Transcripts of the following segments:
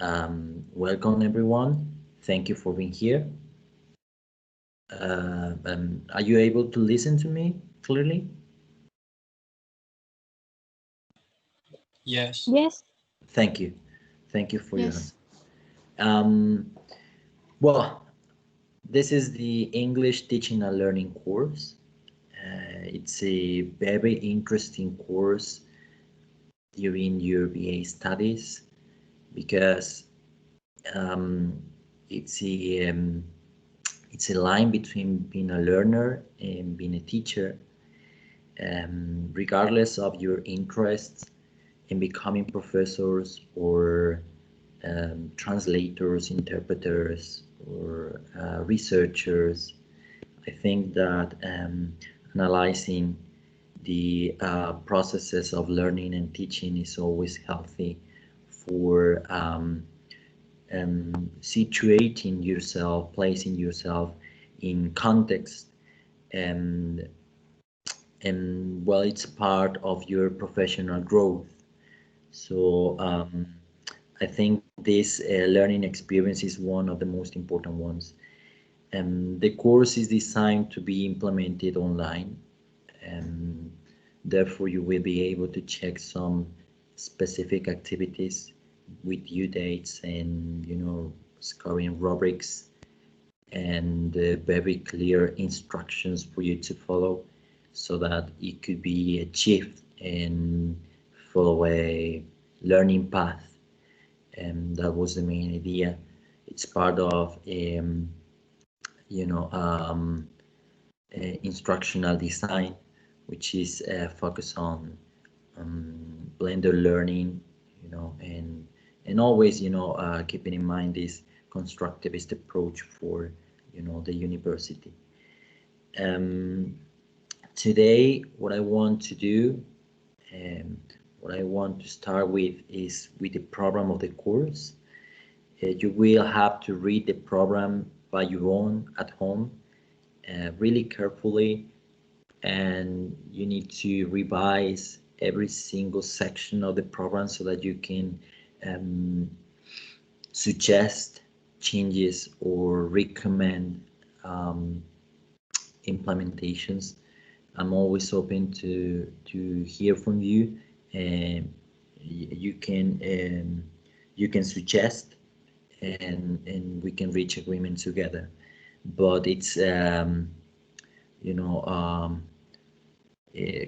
Welcome everyone. Thank you for being here. Are you able to listen to me clearly? Yes. Yes. Thank you. Thank you for your Yes. answer. Um, well, this is the English Teaching and Learning course. It's a very interesting course during your BA studies because um, it's a um, it's a line between being a learner and being a teacher. Regardless of your interests in becoming professors or translators, interpreters, or researchers, I think that analyzing the processes of learning and teaching is always healthy for situating yourself, placing yourself in context, and well, it's part of your professional growth. So I think this learning experience is one of the most important ones. The course is designed to be implemented online, and therefore you will be able to check some specific activities with due dates and scoring rubrics and very clear instructions for you to follow so that it could be achieved and follow a learning path. And that was the main idea. It's part of you know um, instructional design, which is focused on blended learning, and always keeping in mind this constructivist approach for the university. Um, Today, what I want to do, um, what I want to start with is with the program of the course. You will have to read the program by your own at home, really carefully, and you need to revise every single section of the program so that you can um, suggest changes or recommend um, implementations. I'm always open to hear from you, and you can suggest, and we can reach agreement together. But it's you know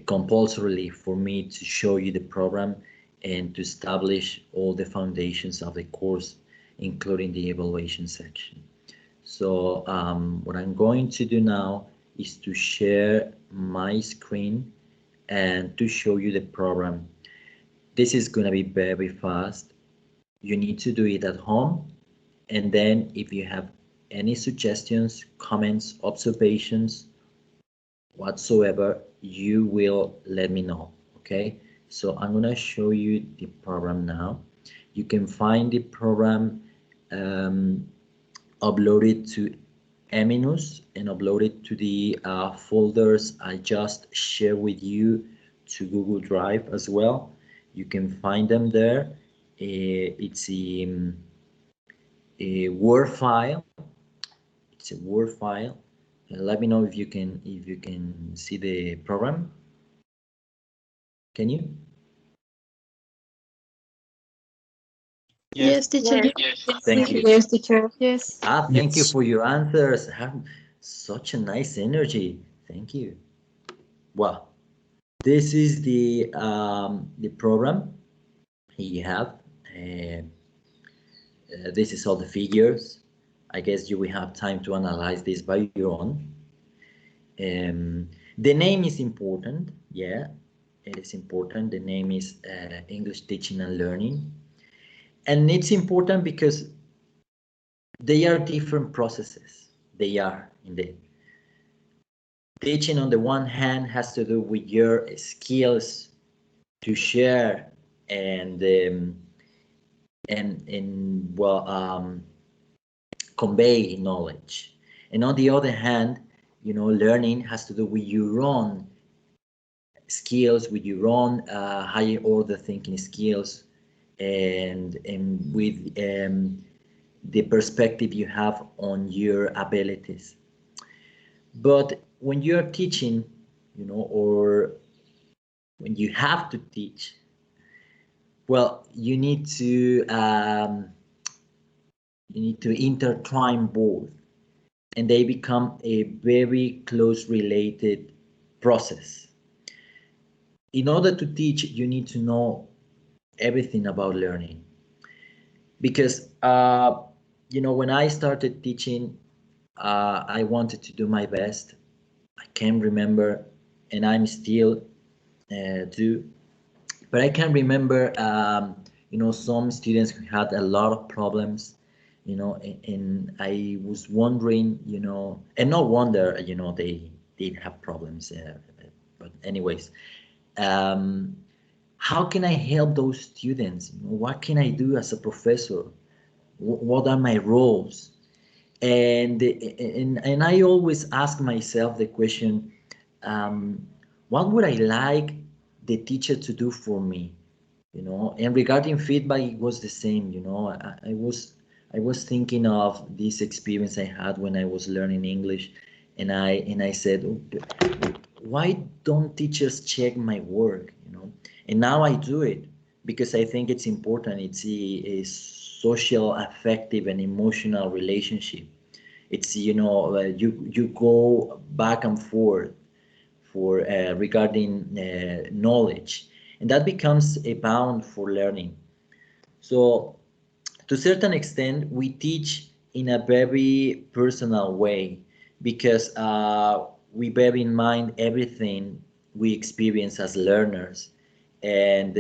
compulsorily for me to show you the program and to establish all the foundations of the course, including the evaluation section. So what I'm going to do now is to share my screen and to show you the program. This is going to be very fast. You need to do it at home. And then if you have any suggestions, comments, observations, whatsoever, you will let me know. Okay, so I'm gonna show you the program now. You can find the program um, uploaded to Eminus and uploaded to the folders I just shared with you to Google Drive as well. You can find them there. It's a Word file. It's a Word file. Let me know if you can see the program. Can you? Yes. Yes, teacher. Yes. Thank you. Yes, teacher. Yes. Thank you Yes. for your answers. Have such a nice energy. Thank you. Well, this is the program you have. Uh, this is all the figures. I guess you will have time to analyze this by your own. The name is important. Yeah, it is important. The name is English Teaching and Learning. And it's important because they are different processes. They are indeed. Teaching on the one hand has to do with your skills to share and convey knowledge. And on the other hand, learning has to do with your own skills, with your own higher order thinking skills, and with the perspective you have on your abilities. But when you're teaching, or when you have to teach, well, you need to intertwine both, and they become a very close related process. In order to teach, you need to know everything about learning, because when I started teaching, I wanted to do my best. I can remember, and I'm still do, but I can remember some students who had a lot of problems, and I was wondering, and no wonder, they did have problems, but anyways, um, how can I help those students? What can I do as a professor? What are my roles? And I always ask myself the question, um, what would I like the teacher to do for me? And regarding feedback, it was the same. I was thinking of this experience I had when I was learning English, and I said, "Oh, why don't teachers check my work?" And now I do it because I think it's important. It's a social, affective, and emotional relationship. It's you go back and forth for regarding knowledge, and that becomes a bound for learning. So to a certain extent, we teach in a very personal way because we bear in mind everything we experience as learners. And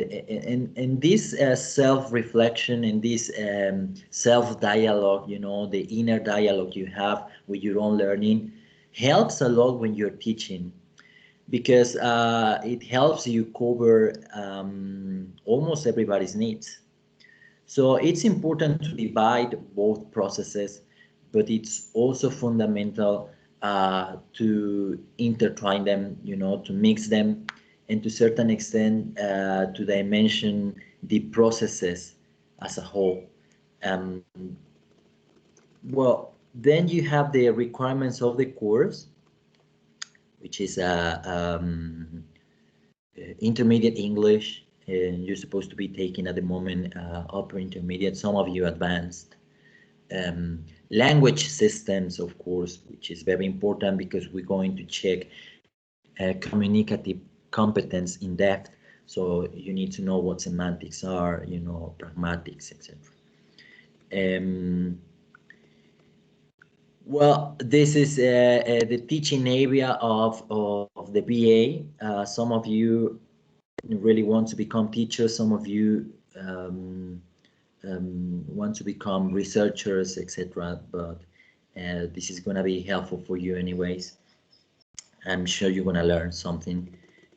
this self-reflection and this self-dialogue, the inner dialogue you have with your own learning, helps a lot when you're teaching, because it helps you cover almost everybody's needs. So it's important to divide both processes, but it's also fundamental to intertwine them, to mix them, and to a certain extent to dimension the processes as a whole. Um, then you have the requirements of the course, which is intermediate English, and you're supposed to be taking at the moment upper intermediate, some of you advanced. Language systems, of course, which is very important because we're going to check communicative competence in depth. So you need to know what semantics are, pragmatics, etc. Well, this is the teaching area of the BA. Some of you really want to become teachers. Some of you want to become researchers, etc. But this is going to be helpful for you anyways. I'm sure you're going to learn something.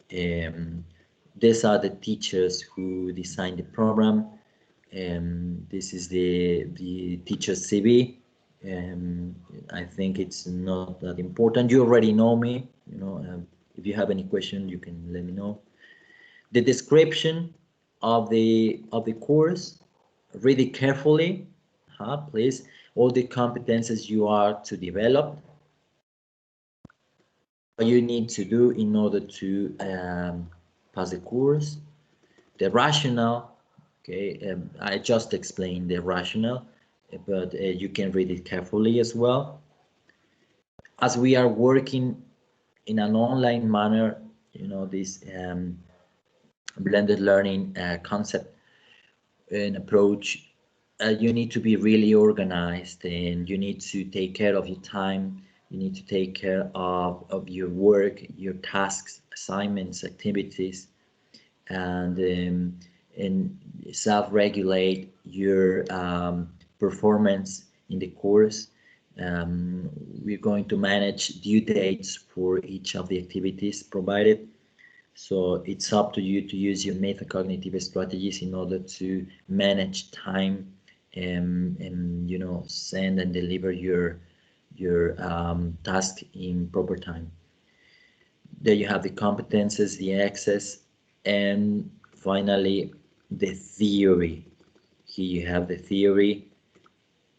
These are the teachers who designed the program. This is the teacher's CV. I think it's not that important. You already know me. If you have any question, you can let me know. The description of the course, read it carefully, please. All the competences you are to develop, what you need to do in order to pass the course, the rationale. Okay, I just explained the rationale, but you can read it carefully as well. As we are working in an online manner, this blended learning concept and approach, you need to be really organized, and you need to take care of your time. You need to take care of your work, your tasks, assignments, activities, and self-regulate your performance in the course. We're going to manage due dates for each of the activities provided. So it's up to you to use your metacognitive strategies in order to manage time and send and deliver your task in proper time. There you have the competences, the access, and finally the theory. Here you have the theory,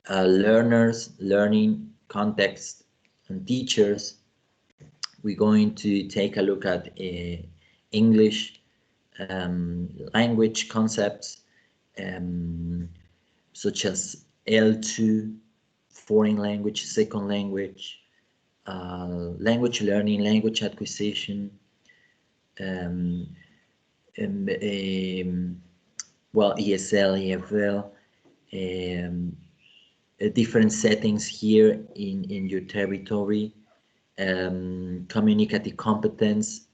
learners, learning, context, and teachers. We're going to take a look at English, language concepts, such as L2, foreign language, second language, language learning, language acquisition, um, well, ESL, EFL, different settings here in your territory, communicative competence,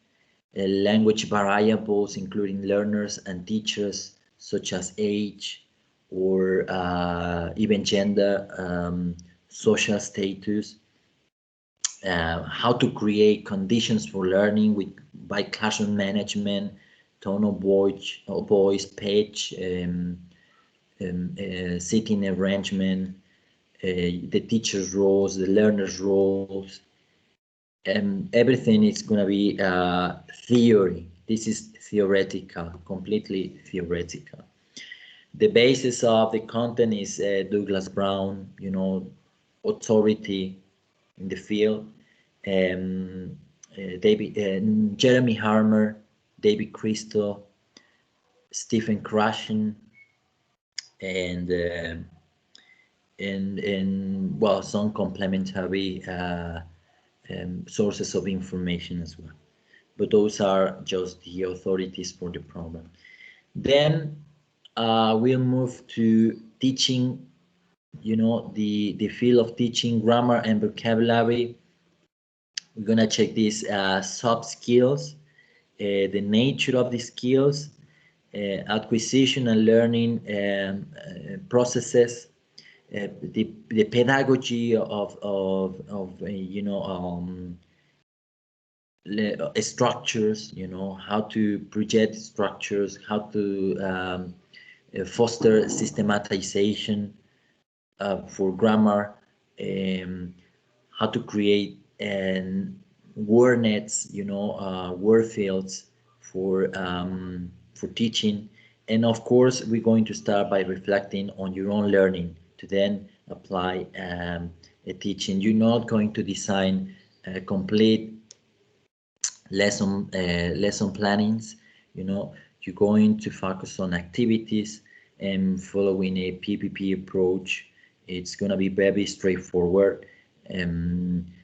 language variables, including learners and teachers, such as age or even gender, social status, how to create conditions for learning by classroom management, tone of voice, pitch, seating arrangement, the teacher's roles, the learner's roles, everything is going to be theory. This is theoretical, completely theoretical. The basis of the content is Douglas Brown, you know, authority in the field, Jeremy Harmer, David Crystal, Stephen Krashen, and well, some complementary sources of information as well. But those are just the authorities for the problem. Then we'll move to teaching, you know, the field of teaching, grammar and vocabulary. We're gonna check these soft skills, the nature of the skills, acquisition and learning processes, the pedagogy of you know, structures, you know, how to project structures, how to foster systematization for grammar, how to create word nets, you know, word fields for teaching. And of course, we're going to start by reflecting on your own learning to then apply a teaching. You're not going to design a complete lesson plannings, you know. You're going to focus on activities and following a PPP approach. It's going to be very straightforward.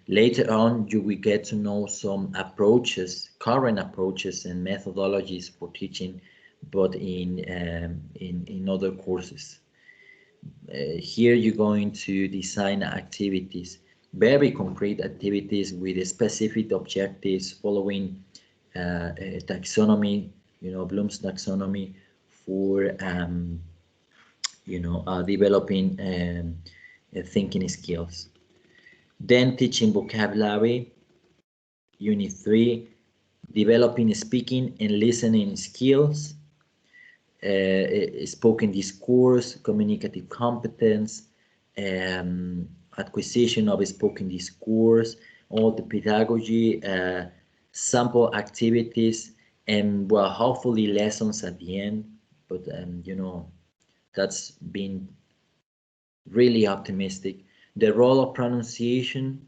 Later on, you will get to know some approaches, current approaches and methodologies for teaching, but in other courses. Here you're going to design activities, very concrete activities with specific objectives, following taxonomy, you know, Bloom's taxonomy, for you know, developing thinking skills. Then teaching vocabulary, unit 3, developing speaking and listening skills, spoken discourse, communicative competence, acquisition of spoken discourse, all the pedagogy, sample activities, and well, hopefully lessons at the end. But you know, that's been really optimistic. The role of pronunciation,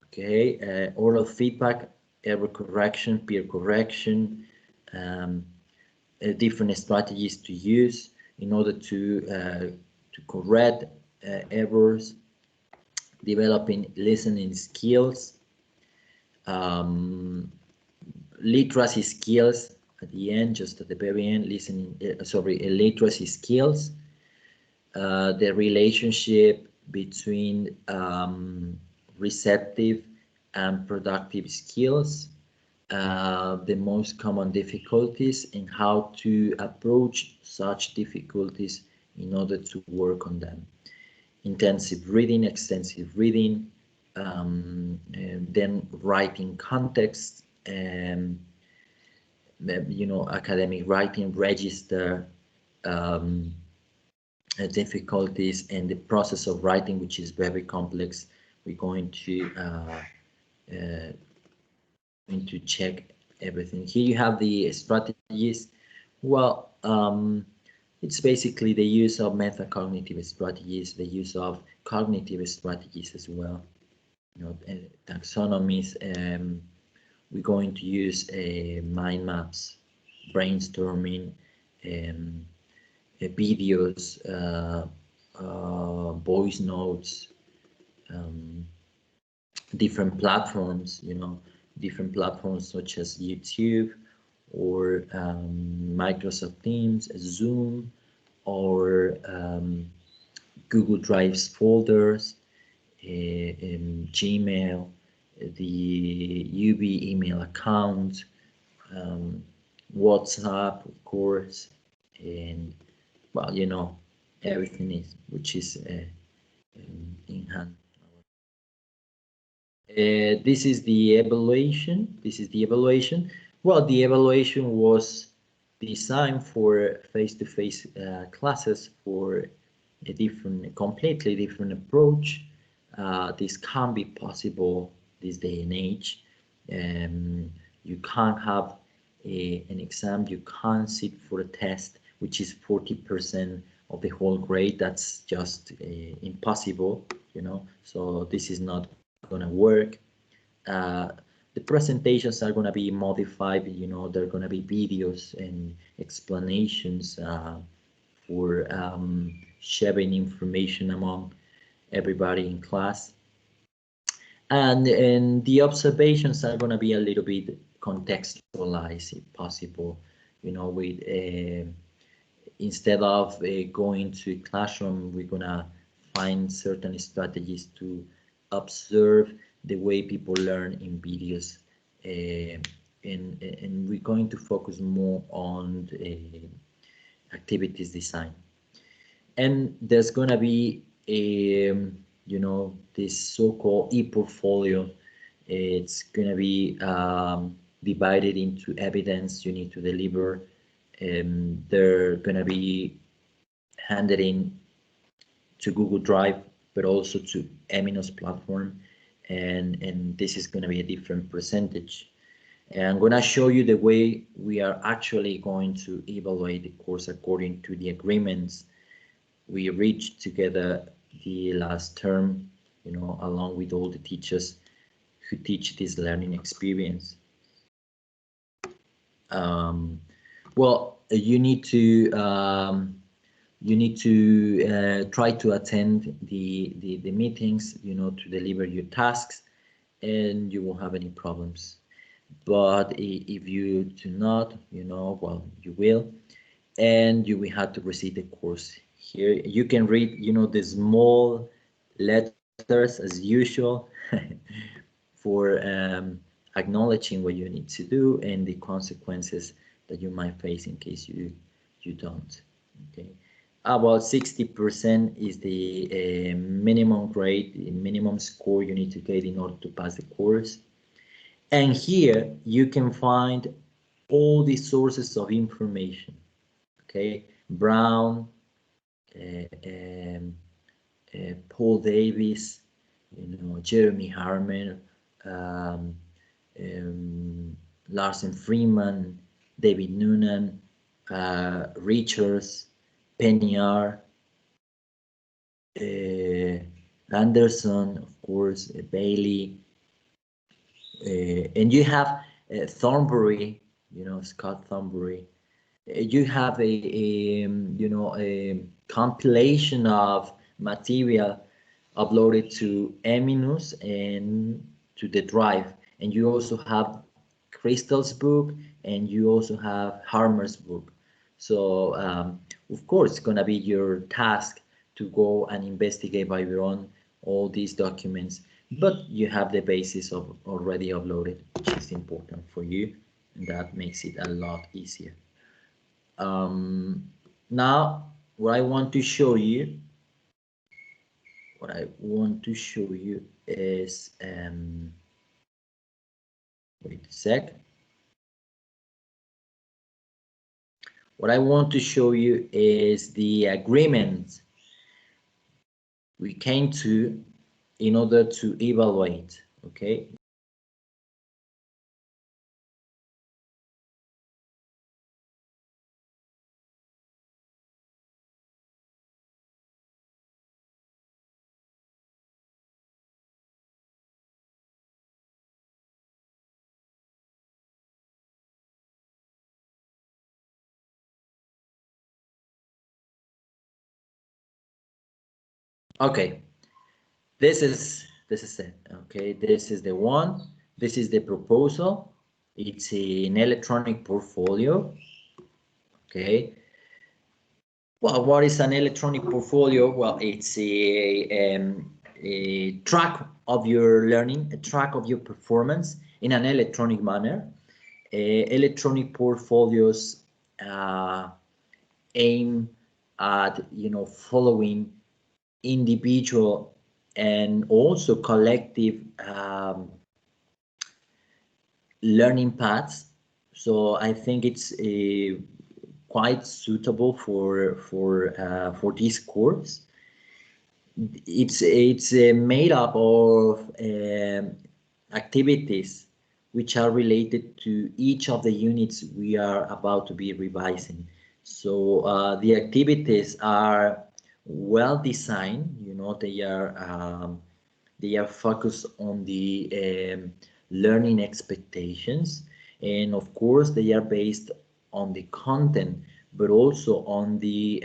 okay, oral feedback, error correction, peer correction, different strategies to use in order to correct errors, developing listening skills, literacy skills at the end, just at the very end, literacy skills, the relationship between receptive and productive skills, the most common difficulties and how to approach such difficulties in order to work on them. Intensive reading, extensive reading, and then writing context, and you know, academic writing, register difficulties, and the process of writing, which is very complex. We're going to check everything. Here you have the strategies. Well, It's basically the use of metacognitive strategies, the use of cognitive strategies as well. You know, taxonomies. We're going to use mind maps, brainstorming, videos, voice notes, different platforms, you know, different platforms such as YouTube or Microsoft Teams, Zoom, or Google Drive's folders, Gmail, the UB email account, WhatsApp, of course, and well, you know, everything is which is in hand. This is the evaluation. This is the evaluation. Well, the evaluation was designed for face-to-face classes for a completely different approach. This can be possible this day and age. You can't have an exam. You can't sit for a test, which is 40% of the whole grade. That's just impossible, you know. So this is not gonna work. The presentations are gonna be modified, you know, there are gonna be videos and explanations for sharing information among everybody in class. And the observations are gonna be a little bit contextualized if possible, you know, with instead of going to a classroom, we're gonna find certain strategies to observe the way people learn in videos, and we're going to focus more on activities design. And there's gonna be a, you know, this so-called e-portfolio. It's gonna be divided into evidence you need to deliver. They're gonna be handed in to Google Drive, but also to Eminos platform, and this is going to be a different percentage. And I'm going to show you the way we are actually going to evaluate the course according to the agreements we reached together the last term, you know, along with all the teachers who teach this learning experience. Well, you need to try to attend the meetings, you know, to deliver your tasks, and you won't have any problems. But if you do not, you know, well, you will, and you will have to receive the course. Here you can read, you know, the small letters as usual for acknowledging what you need to do and the consequences that you might face in case you don't. Okay, about 60% is the minimum grade, the minimum score you need to get in order to pass the course. And here you can find all the sources of information. Okay, Brown, Paul Davis, you know, Jeremy Harmer, um, Larsen Freeman, David Noonan, Richards, Peniar, Anderson, of course, Bailey, and you have Thornbury, you know, Scott Thornbury. You have a you know, a compilation of material uploaded to Eminus and to the drive, and you also have Crystal's book, and you also have Harmer's book. So of course, it's gonna be your task to go and investigate by your own all these documents, but you have the basis of already uploaded, which is important for you, and that makes it a lot easier. Now, what I want to show you, is wait a sec. What I want to show you is the agreement we came to in order to evaluate. Okay. Okay, this is it. Okay, this is the one. This is the proposal. It's an electronic portfolio. Okay. Well, what is an electronic portfolio? Well, it's a track of your learning, a track of your performance in an electronic manner. Electronic portfolios aim at following individual and also collective learning paths. So I think it's quite suitable for this course. It's made up of activities which are related to each of the units we are about to be revising. So the activities are well designed. They are focused on the learning expectations, and of course they are based on the content, but also on the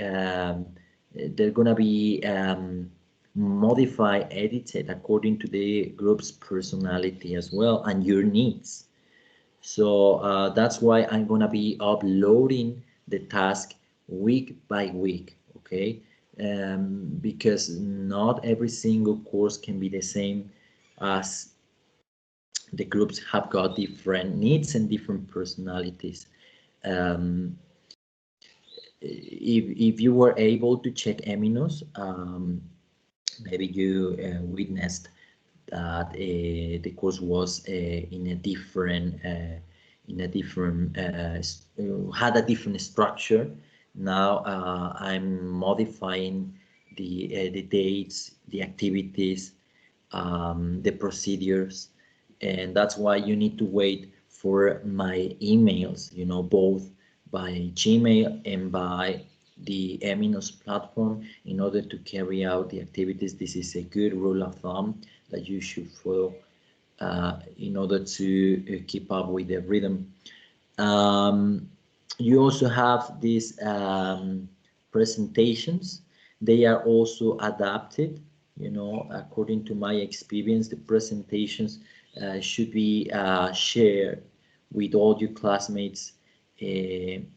they're gonna be modified, edited according to the group's personality as well and your needs. So that's why I'm gonna be uploading the task week by week, okay? Because not every single course can be the same, as the groups have got different needs and different personalities. If you were able to check Eminos, maybe you witnessed that the course was in a different had a different structure. Now I'm modifying the dates, the activities, the procedures, and that's why you need to wait for my emails, both by Gmail and by the Eminos platform in order to carry out the activities. This is a good rule of thumb that you should follow in order to keep up with the rhythm. You also have these presentations. They are also adapted, according to my experience. The presentations should be shared with all your classmates in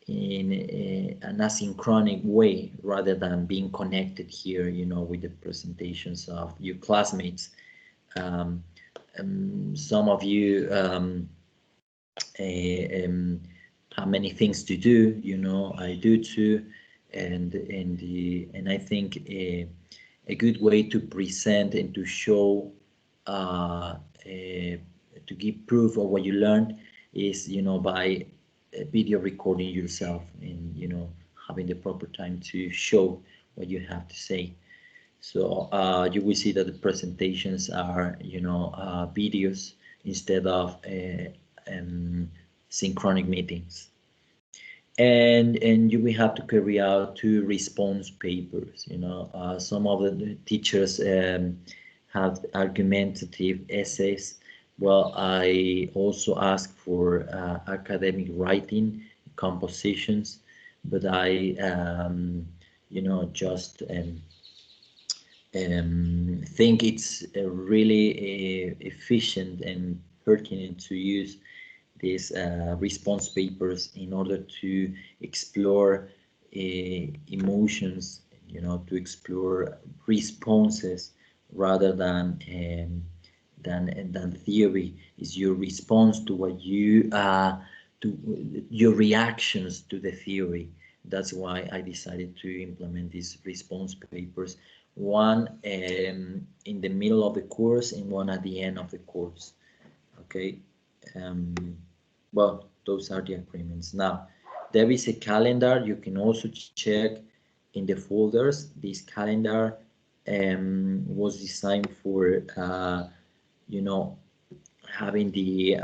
an asynchronous way rather than being connected here, with the presentations of your classmates. Some of you have many things to do, I do too, and I think a good way to present and to show to give proof of what you learned is by video recording yourself and having the proper time to show what you have to say. So you will see that the presentations are videos instead of synchronic meetings, and you will have to carry out 2 response papers. Some of the teachers have argumentative essays. Well, I also ask for academic writing compositions, but I just think it's really efficient and pertinent to use these response papers in order to explore emotions, to explore responses rather than theory. Is your response to what you to your reactions to the theory. That's why I decided to implement these response papers, one in the middle of the course and one at the end of the course. Okay. Well, those are the agreements. Now, there is a calendar. You can also check in the folders. This calendar was designed for having the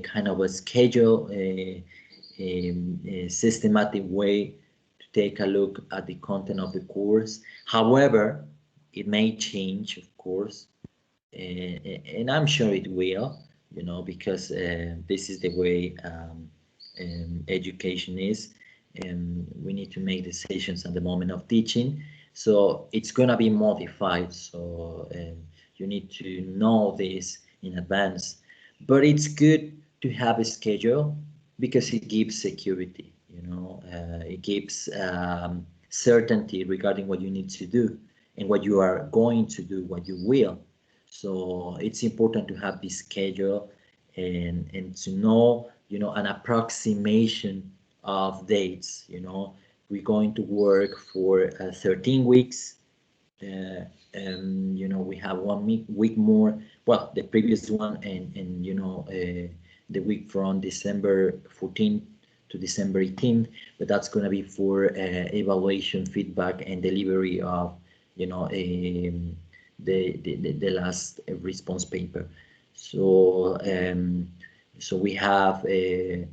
kind of a schedule, a systematic way to take a look at the content of the course. However, it may change, of course, and I'm sure it will, because this is the way education is, and we need to make decisions at the moment of teaching. So it's gonna be modified. So you need to know this in advance. But it's good to have a schedule because it gives security. It gives certainty regarding what you need to do and what you are going to do, what you will. So it's important to have this schedule and to know, an approximation of dates. We're going to work for 13 weeks, and we have 1 week more. Well, the previous one, and the week from December 14th to December 18th, but that's going to be for evaluation, feedback, and delivery of the last response paper. So we have a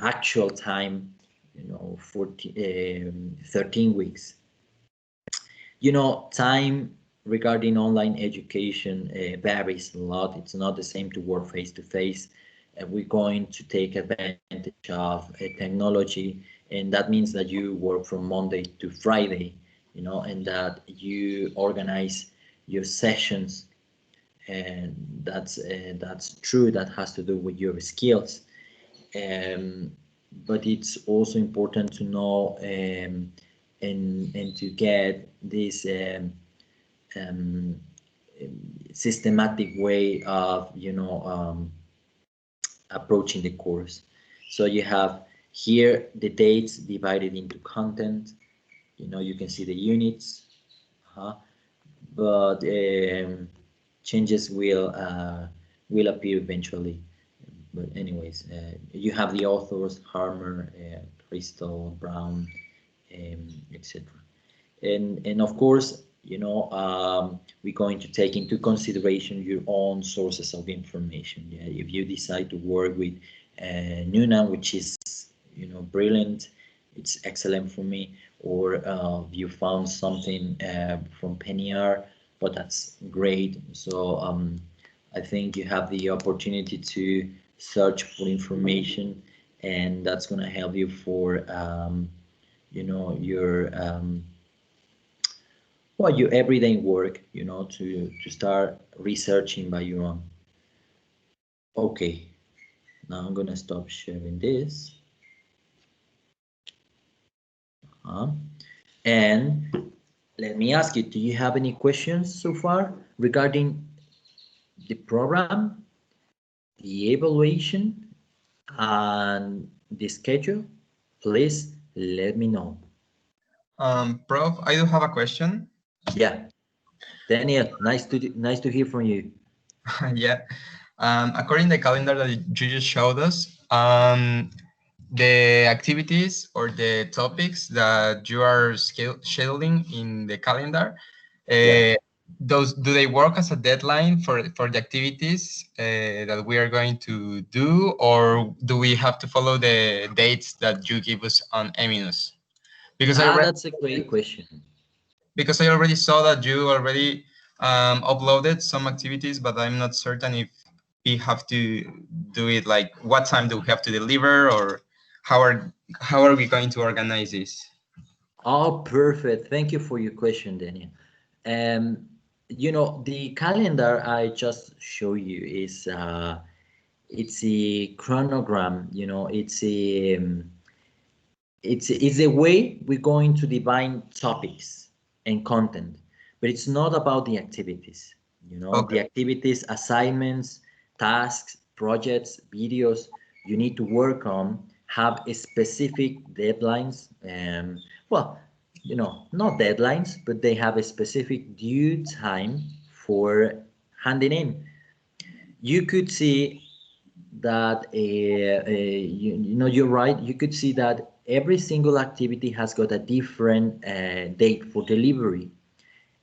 actual time, 13 weeks. Time regarding online education varies a lot. It's not the same to work face to face. We're going to take advantage of technology, and that means that you work from Monday to Friday, and that you organize your sessions, and that's true. That has to do with your skills. But it's also important to know and to get this systematic way of approaching the course. So you have here the dates divided into content. You can see the units, but changes will appear eventually. But anyways, you have the authors: Harmer, Crystal, Brown, etc. And of course, we're going to take into consideration your own sources of information. Yeah, if you decide to work with Nuna, which is brilliant, it's excellent for me, or you found something from Peniar, but that's great. So I think you have the opportunity to search for information, and that's going to help you for your your everyday work, to start researching by your own. Okay, now I'm gonna stop sharing this. And let me ask you, do you have any questions so far regarding the program, the evaluation, and the schedule? Please let me know. Prof, I do have a question. Yeah, Daniel, nice to hear from you. Yeah. According to the calendar that you just showed us, the activities or the topics that you are scheduling in the calendar, Yeah. do they work as a deadline for the activities that we are going to do, or do we have to follow the dates that you give us on Eminus? Because That's a great question. because I already saw that you already uploaded some activities, but I'm not certain if we have to do it, like what time do we have to deliver, or how are we going to organize this? Oh, perfect. Thank you for your question, Daniel. The calendar I just show you is it's a chronogram. It's a way we're going to define topics and content, but it's not about the activities. Okay. The activities, assignments, tasks, projects, videos you need to work on have a specific deadlines. Well, not deadlines, but they have a specific due time for handing in. You could see that you're right. You could see that every single activity has got a different date for delivery,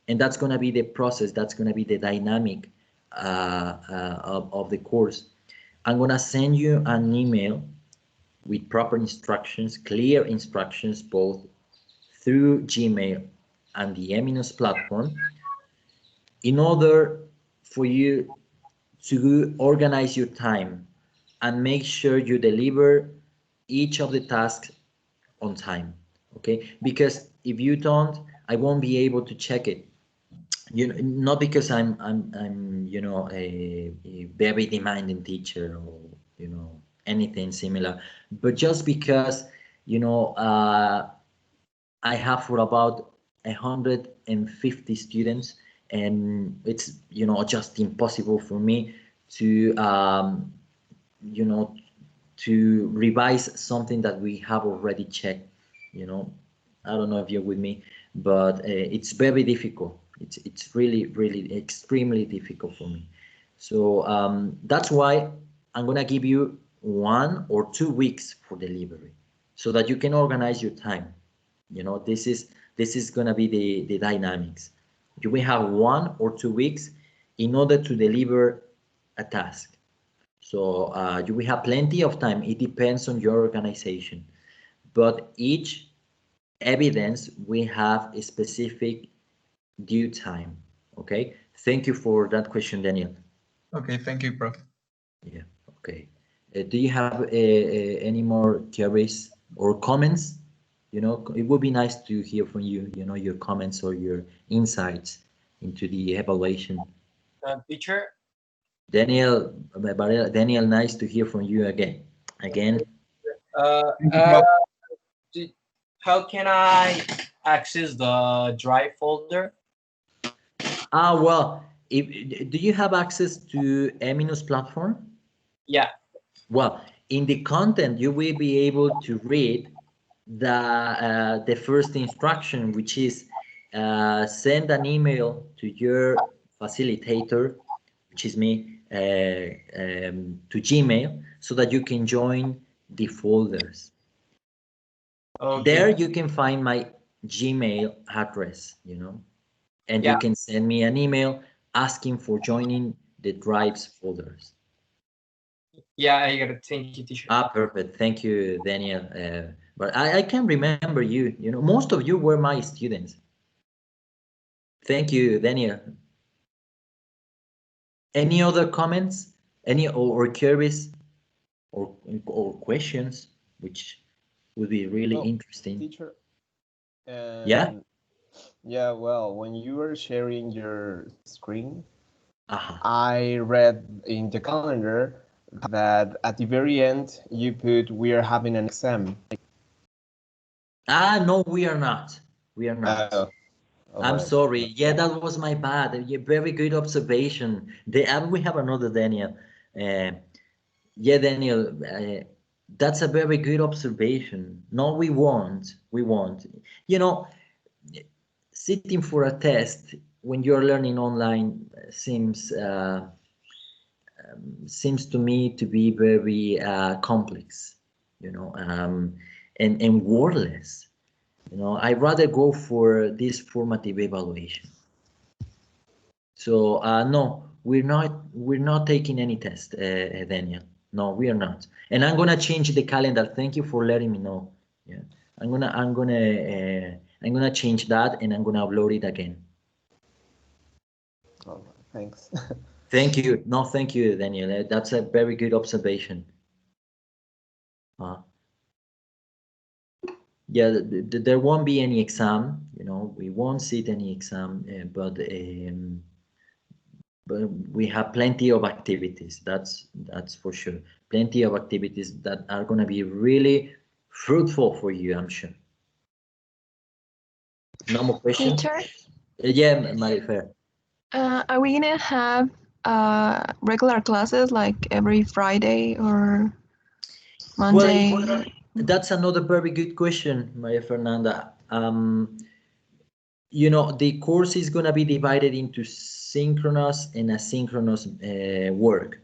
and that's going to be the process. That's going to be the dynamic of the course. I'm going to send you an email with proper instructions, clear instructions, both through Gmail and the Eminus platform, in order for you to organize your time and make sure you deliver each of the tasks on time. okay? Because if you don't, I won't be able to check it. You know, not because I'm you know a very demanding teacher or you know anything similar, but just because you know I have for about 150 students, and it's you know just impossible for me to you know to revise something that we have already checked. You know, I don't know if you're with me, but it's very difficult. It's really extremely difficult for me. So that's why I'm gonna give you 1 or 2 weeks for delivery, so that you can organize your time. You know, this is gonna be the dynamics. You will have 1 or 2 weeks in order to deliver a task. So you will have plenty of time. It depends on your organization, but each evidence we have a specific due time. Okay. Thank you for that question, Daniel. Okay, thank you, Prof. Yeah. Okay. Do you have any more queries or comments? You know, it would be nice to hear from you. You know, your comments or your insights into the evaluation. Teacher, Daniel, Daniel, nice to hear from you again. Again. uh, Thank you, uh, Prof. do, how can I access the drive folder? Well, if do you have access to Eminus platform? Yeah. Well, in the content, you will be able to read the first instruction, which is send an email to your facilitator, which is me, to Gmail, so that you can join the folders. Okay. There you can find my Gmail address, you know, and you Yeah. can send me an email asking for joining the drives folders. Yeah, I got it. Thank you, teacher. Perfect. Thank you, Daniel. But I can remember you. You know, most of you were my students. Thank you, Daniel. Any other comments? Any or queries or questions, which would be really Well, interesting? teacher, Yeah. yeah, well, when you were sharing your screen, Uh-huh. I read in the calendar that at the very end you put we are having an exam. No, we are not. We are not. All I'm right. sorry. Yeah, that was my bad. Yeah, very good observation. We have another Daniel. Uh, yeah, Daniel. That's a very good observation. No, we won't. We won't. You know, sitting for a test when you're learning online seems to me to be very complex. You know, and wordless. You know, I'd rather go for this formative evaluation. So no, we're not taking any test, Daniel. No, we are not. And I'm gonna change the calendar. Thank you for letting me know. Yeah, I'm gonna change that and I'm gonna upload it again. All right. Thanks. Thank you. No, thank you, Daniel. That's a very good observation. Uh, yeah, there won't be any exam. You know, we won't sit any exam, but we have plenty of activities. That's for sure. Plenty of activities that are going to be really fruitful for you, I'm sure. No more questions? Teacher, Yeah, Marifer. are we gonna have regular classes like every Friday or Well, Monday? that's another very good question, Maria Fernanda. You know, the course is going to be divided into synchronous and asynchronous work.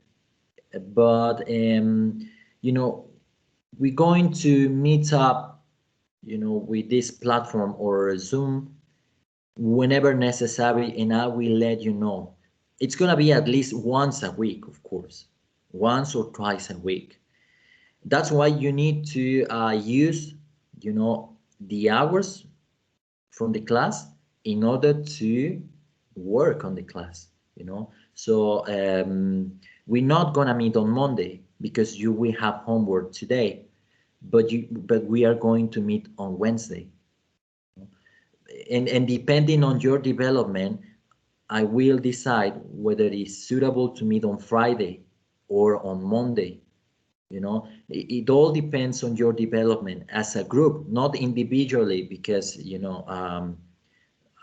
But, you know, we're going to meet up, you know, with this platform or Zoom whenever necessary, and I will let you know. It's going to be at least once a week, of course, once or twice a week. That's why you need to use, you know, the hours from the class in order to work on the class, you know. So we're not gonna meet on Monday because you will have homework today, but we are going to meet on Wednesday. and depending on your development, I will decide whether it's suitable to meet on Friday or on Monday. It all depends on your development as a group, not individually, because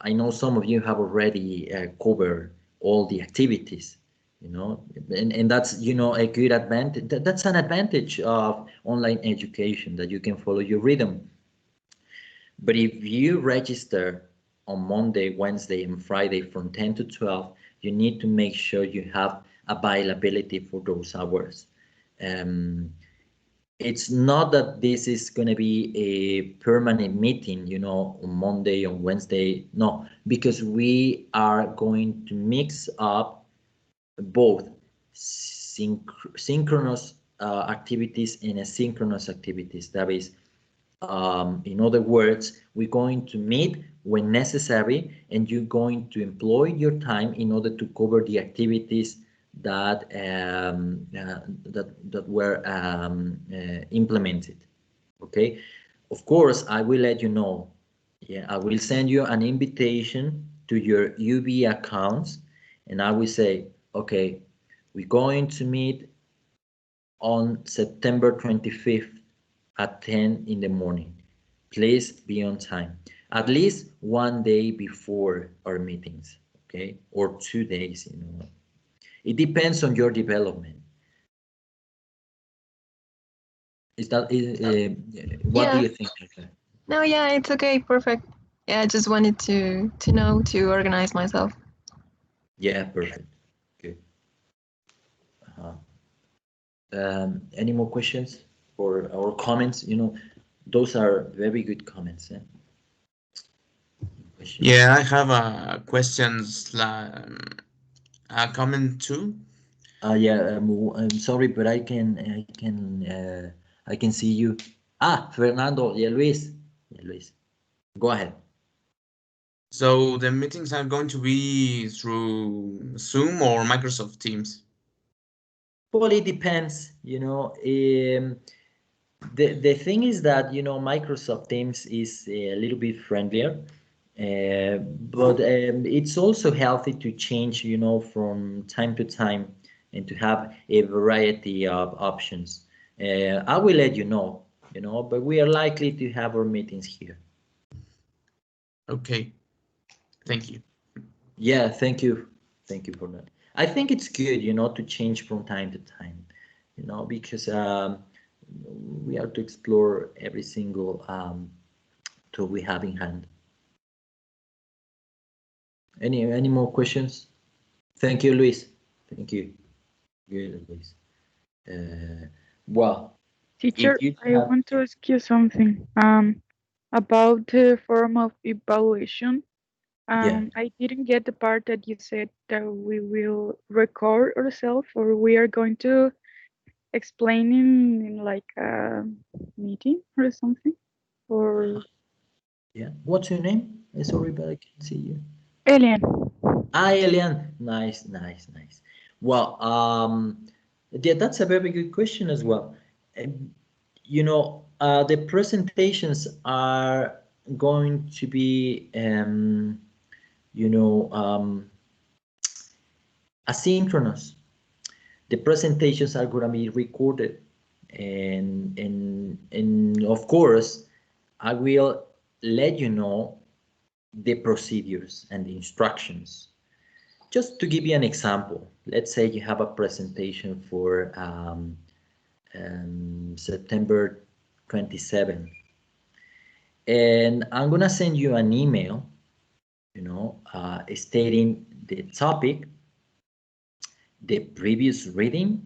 I know some of you have already covered all the activities, and that's a good advantage. That's an advantage of online education, that you can follow your rhythm. But if you register on Monday, Wednesday, and Friday from 10 to 12, you need to make sure you have availability for those hours. It's not that this is going to be a permanent meeting, on Monday, on Wednesday. No, because we are going to mix up both synchronous activities and asynchronous activities. That is, in other words, we're going to meet when necessary, and you're going to employ your time in order to cover the activities that were implemented. Okay. Of course, I will let you know. Yeah, I will send you an invitation to your UB accounts, and I will say, okay, we're going to meet on September 25th at 10 in the morning. Please be on time, at least one day before our meetings, okay, or 2 days. It depends on your development. What do Yeah. you think? No, yeah, it's okay. Perfect. Yeah, I just wanted to know to organize myself. Yeah, perfect. Good. Any more questions or comments? Those are very good comments. Questions? Yeah, I have a questions a comment too. Yeah. I'm sorry, but I can see you. Fernando. Yeah, Luis. Yeah, Luis. Go ahead. So the meetings are going to be through Zoom or Microsoft Teams. Well, it depends. The thing is that Microsoft Teams is a little bit friendlier, but it's also healthy to change from time to time, and to have a variety of options. I will let you know, but we are likely to have our meetings here. Okay, thank you. Yeah, thank you for that. I think it's good to change from time to time, because we have to explore every single tool we have in hand. Any more questions? Thank you, Luis. Thank you. Good, Luis. Well, Teacher, if you I have, want to ask you something about the form of evaluation. yeah, I didn't get the part that you said that we will record ourselves or we are going to explain in like a meeting or something. Or yeah. What's your name? Sorry, but I can't see you. Alien. Elian. Nice, nice, nice. Well, yeah, that's a very good question as well. The presentations are going to be, you know, um, asynchronous. The presentations are going to be recorded, and of course, I will let you know the procedures and the instructions. Just to give you an example, let's say you have a presentation for September 27th, and I'm gonna send you an email, stating the topic, the previous reading,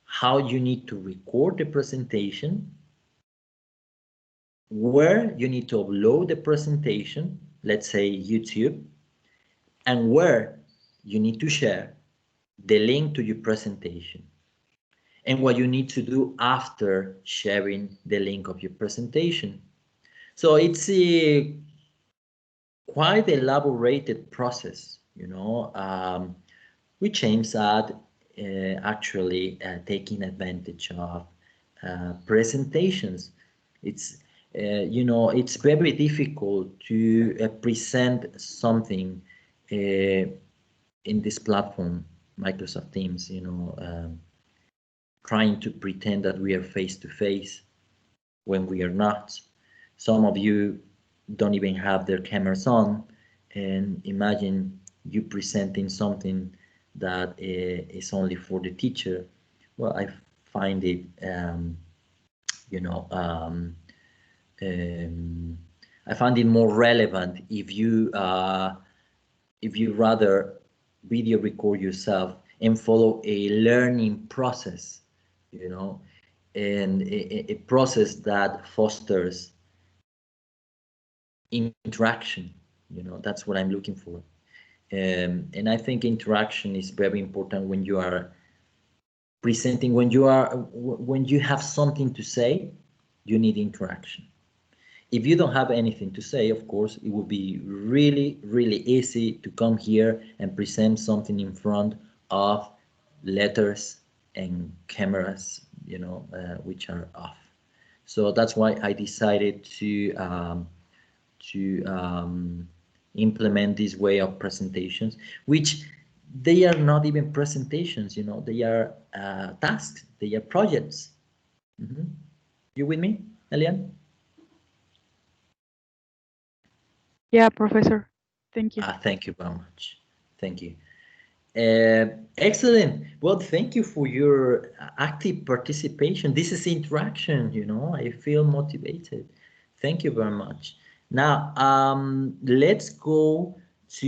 how you need to record the presentation, where you need to upload the presentation, let's say YouTube, and where you need to share the link to your presentation, and what you need to do after sharing the link of your presentation. So it's a quite elaborated process, which aims at actually taking advantage of presentations. It's You know, it's very difficult to present something in this platform, Microsoft Teams, you know, trying to pretend that we are face to face when we are not. Some of you don't even have their cameras on, and imagine you presenting something that is only for the teacher. Well, I find it, you know, um, I find it more relevant if you rather video record yourself and follow a learning process, you know, and a process that fosters interaction. You know, that's what I'm looking for. And I think interaction is very important when you are presenting, when you have something to say, you need interaction. If you don't have anything to say, of course, it would be really, really easy to come here and present something in front of letters and cameras, you know, which are off. So that's why I decided to implement this way of presentations, which they are not even presentations, you know, they are tasks, they are projects. You with me, Elian? Yeah, Professor. Thank you. Thank you very much. Thank you. Excellent. Well, thank you for your active participation. This is interaction, you know, I feel motivated. Thank you very much. Now, let's go to,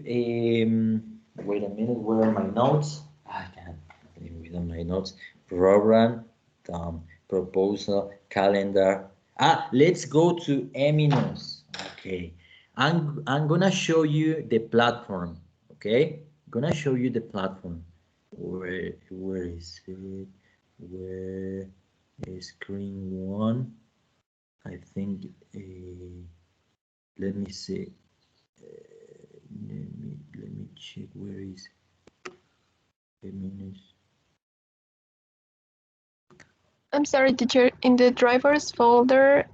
wait a minute, where are my notes? I can't even read on my notes. Program, proposal, calendar. Let's go to Eminos. Okay. I'm gonna show you the platform. Okay, gonna show you the platform. Where is it? Where is screen one? I think. Let me see. Let me check. Where is a minute? I'm sorry, teacher. In the drivers folder,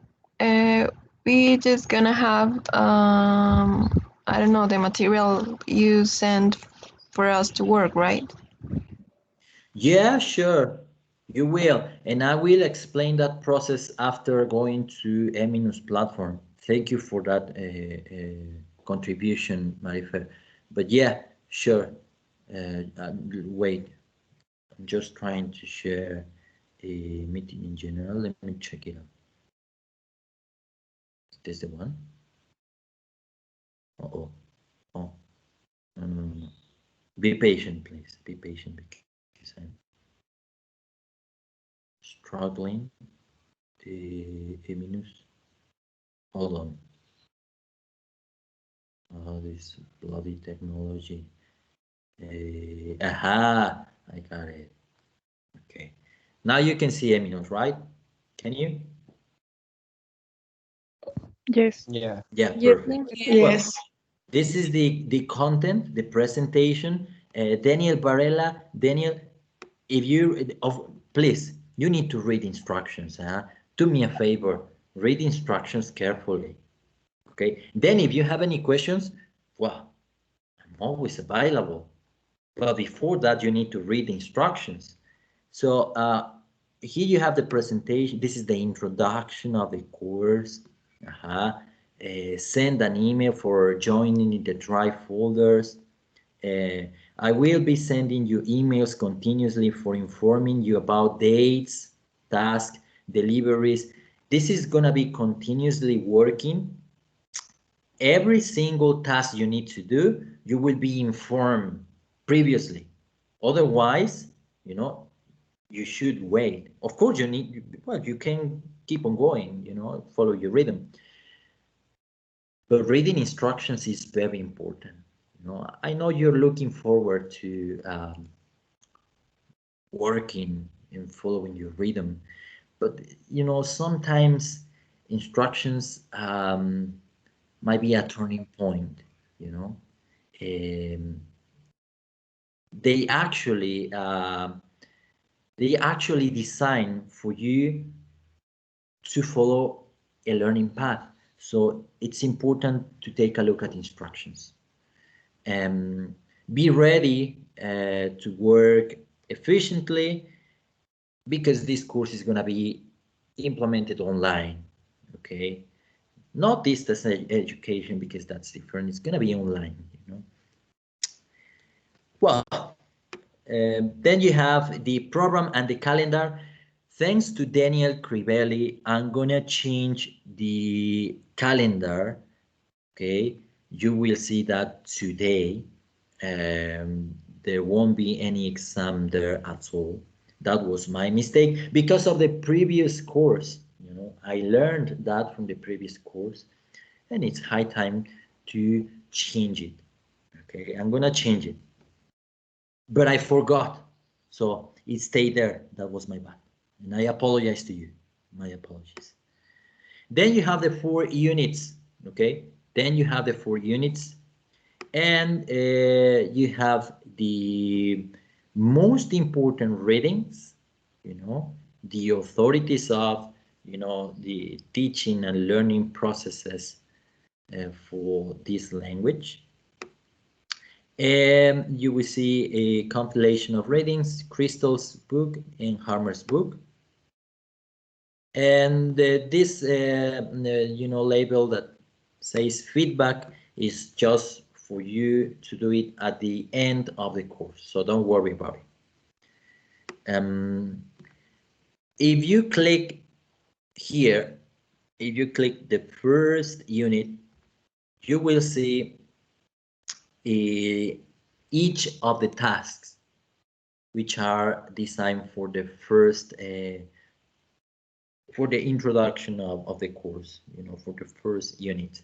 we just gonna have I don't know, the material you send for us to work, right? Yeah, sure. You will, and I will explain that process after going to Eminus platform. Thank you for that contribution, Marifer. But yeah, sure. Wait, I'm just trying to share a meeting in general. Let me check it out. Is this the one? Uh-oh. Oh, no, no, no, no. Be patient, please. Be patient because I'm struggling. The Eminus. Hold on. Oh, this bloody technology. Aha, I got it. Okay. Now you can see Eminos, right? Can you? Yes. Yeah. Yeah, Yes. perfect. Yes. This is the content, the presentation. Daniel Varela, Daniel, if you, please, you need to read instructions. Do me a favor, read instructions carefully. Okay. Then if you have any questions, well, I'm always available. But before that, you need to read the instructions. So here you have the presentation. This is the introduction of the course. Send an email for joining the Drive folders. I will be sending you emails continuously for informing you about dates, tasks, deliveries. This is going to be continuously working. Every single task you need to do, you will be informed previously. Otherwise, you know, you should wait. Of course, you need, well, you can keep on going, you know, follow your rhythm. But reading instructions is very important. You know, I know you're looking forward to working and following your rhythm, but you know, sometimes instructions might be a turning point. You know, um, they actually they actually design for you to follow a learning path. So it's important to take a look at instructions. Be ready to work efficiently, because this course is going to be implemented online, okay? Not distance education, because that's different. It's going to be online, you know. Well, then you have the program and the calendar. Thanks to Daniel Crivelli, I'm gonna change the calendar. Okay, you will see that today there won't be any exam there at all. That was my mistake because of the previous course. You know, I learned that from the previous course, and it's high time to change it. Okay, I'm gonna change it, but I forgot, so it stayed there. That was my bad, and I apologize to you. My apologies. Then you have the 4 units. Okay, then you have the 4 units, and you have the most important readings, you know, the authorities of, you know, the teaching and learning processes for this language. And you will see a compilation of readings, Crystal's book and Harmer's book. And this, you know, label that says feedback is just for you to do it at the end of the course, so don't worry about it. If you click here, if you click the first unit, you will see each of the tasks which are designed for the first for the introduction of the course, you know, for the first unit.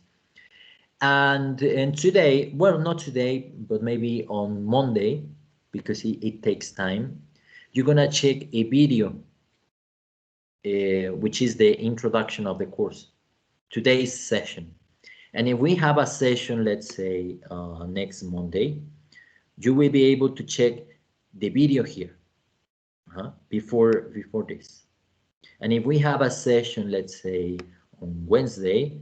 And today, well, not today, but maybe on Monday, because it takes time, you're gonna check a video which is the introduction of the course, today's session. And if we have a session, let's say next Monday, you will be able to check the video here before this. And if we have a session, let's say on Wednesday,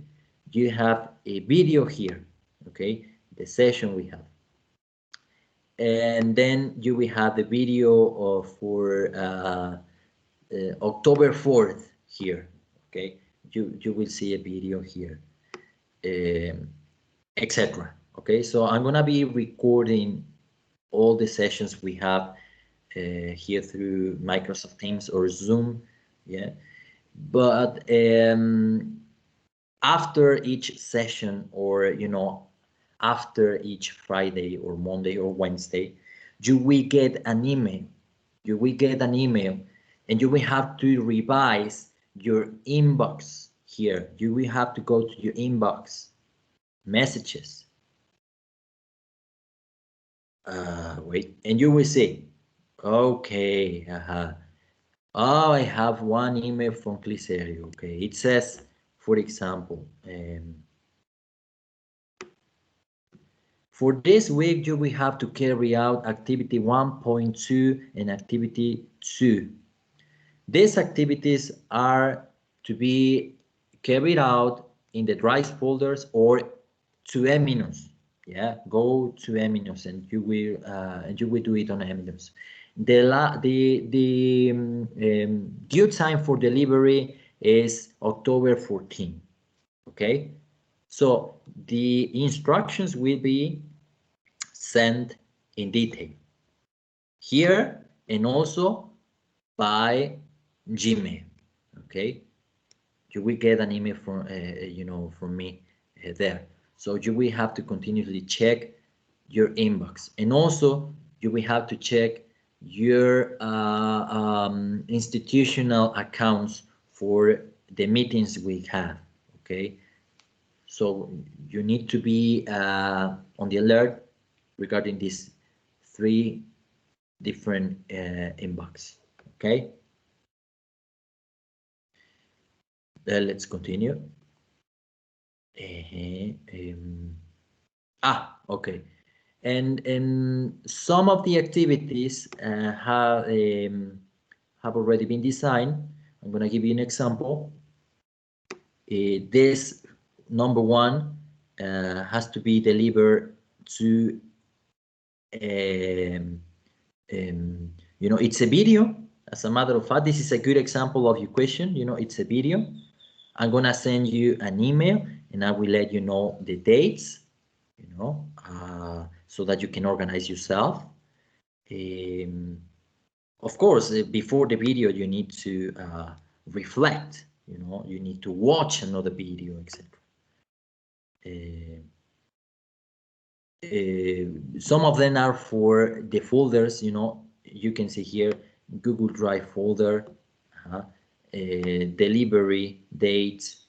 you have a video here, okay, the session we have. And then you will have the video for October 4th here, okay. You will see a video here, etc. Okay, so I'm gonna be recording all the sessions we have here through Microsoft Teams or Zoom, yeah. But after each session, or you know, after each Friday or Monday or Wednesday, you will get an email. You will get an email, and you will have to revise your inbox here. You will have to go to your inbox, messages. Wait, and you will see, okay, oh, I have one email from Cliserio. Okay, it says, for example, for this week, you will have to carry out activity 1.2 and activity 2. These activities are to be carried out in the drive folders or to Eminus. Yeah, go to Eminus and you will do it on Eminus. The due time for delivery is October 14. Okay, so the instructions will be sent in detail here and also by Gmail. Okay, you will get an email from you know, from me there. So you will have to continuously check your inbox, and also you will have to check your institutional accounts for the meetings we have. Okay, so you need to be on the alert regarding these 3 different inbox. Okay, let's continue. Okay. And some of the activities have already been designed. I'm going to give you an example. This number one has to be delivered to you know, it's a video. As a matter of fact, this is a good example of your question. You know, it's a video. I'm gonna send you an email and I will let you know the dates, you know, so that you can organize yourself. Of course, before the video, you need to reflect, you know, you need to watch another video, etc. Some of them are for the folders, you know, you can see here, Google Drive folder, delivery dates,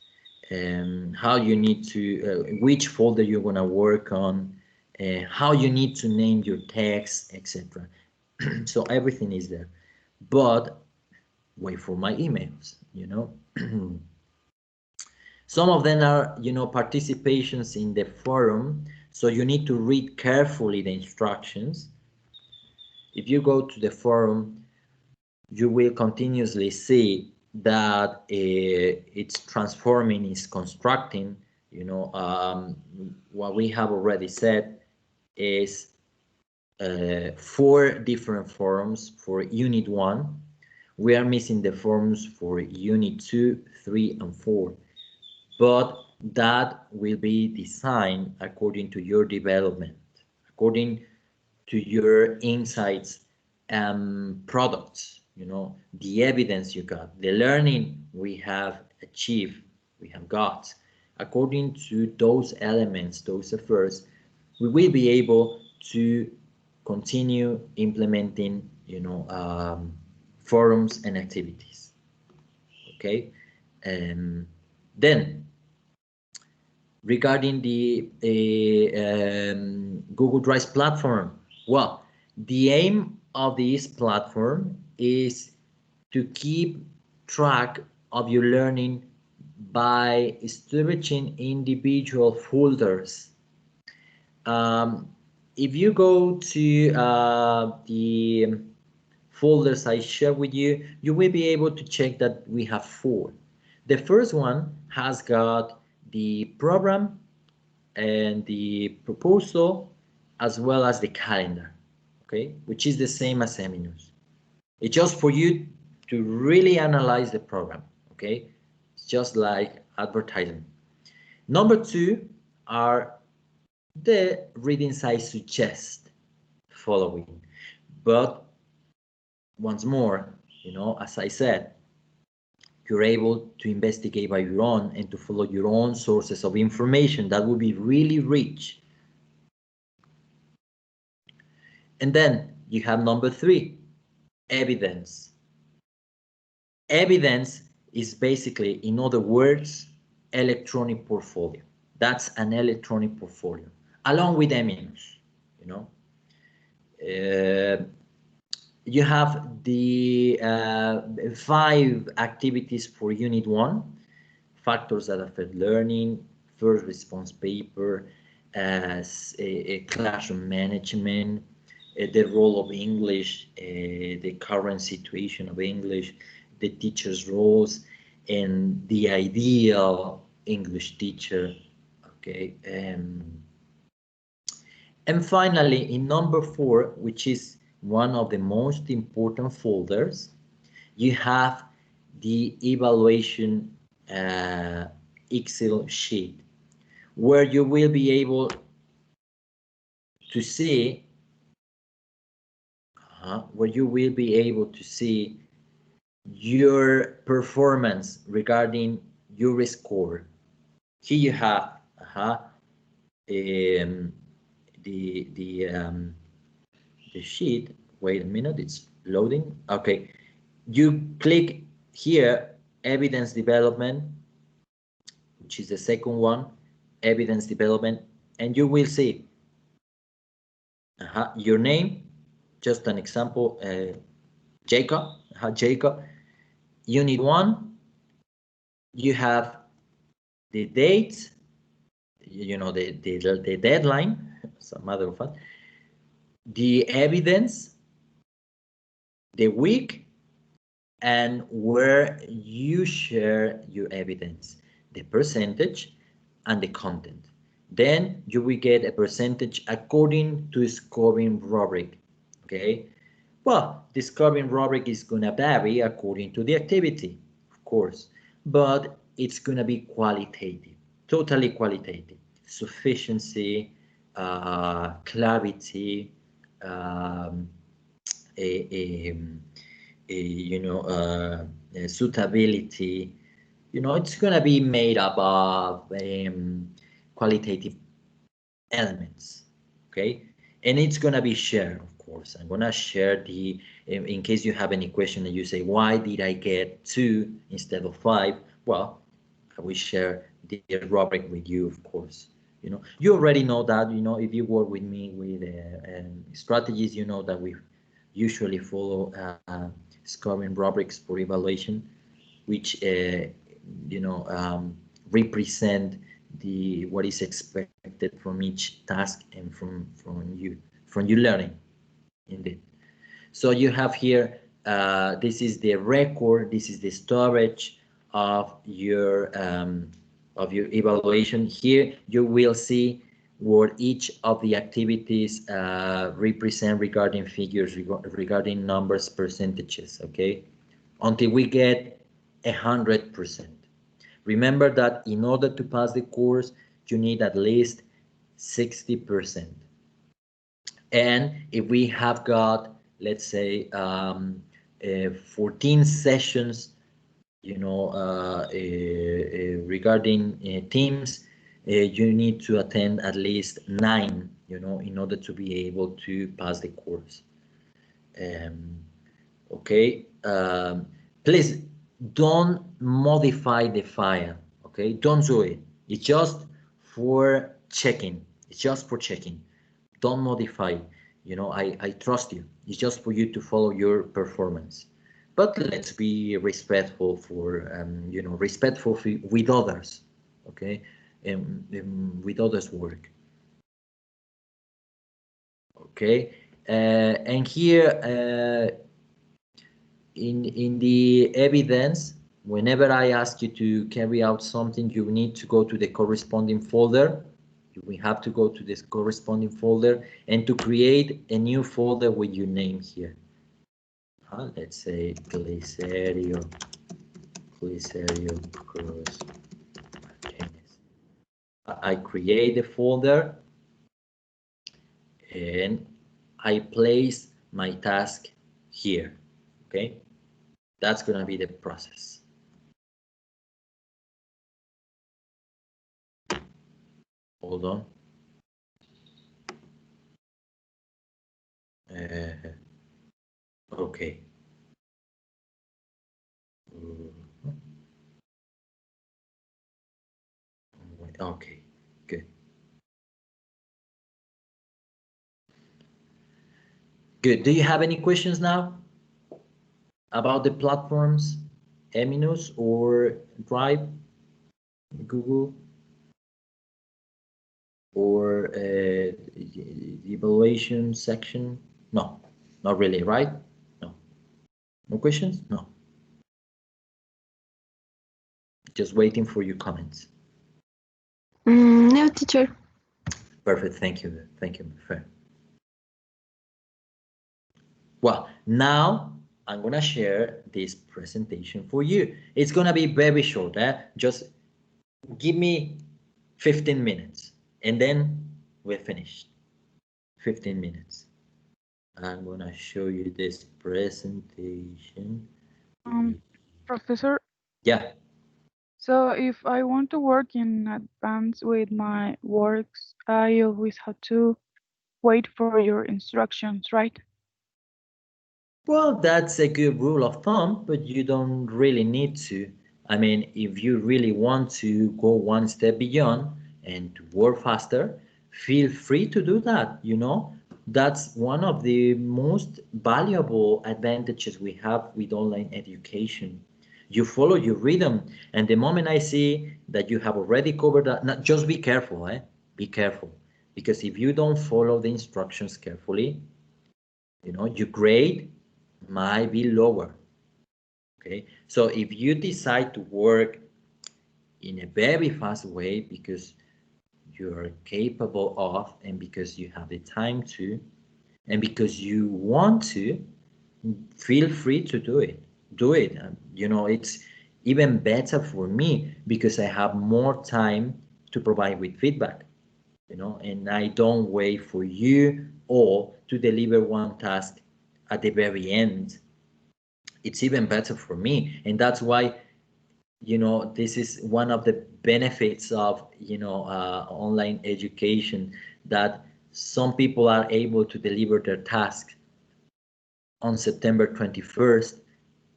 how you need to, which folder you're gonna work on, how you need to name your text, etc. So everything is there, but wait for my emails, you know. Some of them are, you know, participations in the forum, so you need to read carefully the instructions. If you go to the forum, you will continuously see that it's transforming, it's constructing. You know, what we have already said is 4 different forums for Unit 1. We are missing the forums for Unit 2, 3, and 4. But that will be designed according to your development, according to your insights and products, you know, the evidence you got, the learning we have achieved, we have got. According to those elements, those efforts, we will be able to continue implementing, you know, forums and activities. Okay, then regarding the Google Drive platform, well, the aim of this platform is to keep track of your learning by establishing individual folders. If you go to the folders I shared with you, you will be able to check that we have 4. The first one has got the program and the proposal as well as the calendar, okay, which is the same as Seminus. It's just for you to really analyze the program, okay? It's just like advertising. Number 2 are the readings I suggest following. But once more, you know, as I said, you're able to investigate by your own and to follow your own sources of information that will be really rich. And then you have number 3, evidence. Evidence is basically, in other words, electronic portfolio. That's an electronic portfolio, along with Eminus, you know. You have the 5 activities for Unit 1, factors that affect learning, first response paper, as a classroom management, the role of English, the current situation of English, the teacher's roles, and the ideal English teacher, okay. And finally, in number 4, which is one of the most important folders, you have the evaluation Excel sheet, where you will be able to see your performance regarding your score. Here you have the sheet. Wait a minute, it's loading. Okay, you click here, evidence development, which is the second one, evidence development, and you will see your name, just an example, Jacob, Jacob. Unit 1, you have the date, you know, the deadline, as a matter of fact, the evidence, the week, and where you share your evidence. the percentage, and the content. Then you will get a percentage according to scoring rubric. Okay. Well, the scoring rubric is gonna vary according to the activity, of course, but it's gonna be qualitative, totally qualitative. Sufficiency, clarity, um, a, you know, suitability. You know, it's gonna be made up of qualitative elements. Okay, and it's gonna be shared, of course. I'm gonna share the in case you have any question and you say, why did I get 2 instead of 5? Well, I will share the rubric with you, of course. You know, you already know that. You know, if you work with me with strategies, you know that we usually follow scoring rubrics for evaluation, which you know, represent the what is expected from each task and from you learning, indeed. So you have here, this is the record, this is the storage of your evaluation. Here you will see what each of the activities represent regarding figures, regarding numbers, percentages. Okay, until we get 100%. Remember that in order to pass the course, you need at least 60%. And if we have got, let's say, 14 sessions, you know, regarding teams, you need to attend at least 9, you know, in order to be able to pass the course. Okay, please don't modify the file. Okay, don't do it. It's just for checking. It's just for checking. Don't modify. You know, I trust you. It's just for you to follow your performance. But let's be respectful for you know, respectful with others. Okay, with others' work. Okay, and here. In the evidence, whenever I ask you to carry out something, you need to go to the corresponding folder. We have to go to this corresponding folder and to create a new folder with your name here. Let's say Glicerio Cruz Martinez. I create a folder and I place my task here. Okay, that's gonna be the process. Hold on. Okay. Okay, good. Good. Do you have any questions now about the platforms, Eminus or Drive, Google, or the evaluation section? No, not really, right? No. No questions? No. Just waiting for your comments. No, teacher. Perfect. Thank you. Thank you, my friend. Well, now I'm gonna share this presentation for you. It's gonna be very short. Just give me 15 minutes and then we're finished. 15 minutes. I'm gonna show you this presentation. Professor, Yeah. so if I want to work in advance with my works, I always have to wait for your instructions, right? Well, that's a good rule of thumb, but you don't really need to. I mean, if you really want to go one step beyond and to work faster, feel free to do that, you know? That's one of the most valuable advantages we have with online education. You follow your rhythm, and the moment I see that you have already covered that, not, just be careful, Be careful. Because if you don't follow the instructions carefully, you know, your grade might be lower. Okay, so if you decide to work in a very fast way because you are capable of, and because you have the time to, and because you want to, feel free to do it. Do it. You know, it's even better for me because I have more time to provide with feedback, you know, and I don't wait for you all to deliver one task at the very end. It's even better for me. And that's why, you know, this is one of the benefits of, you know, online education, that some people are able to deliver their task on September 21st,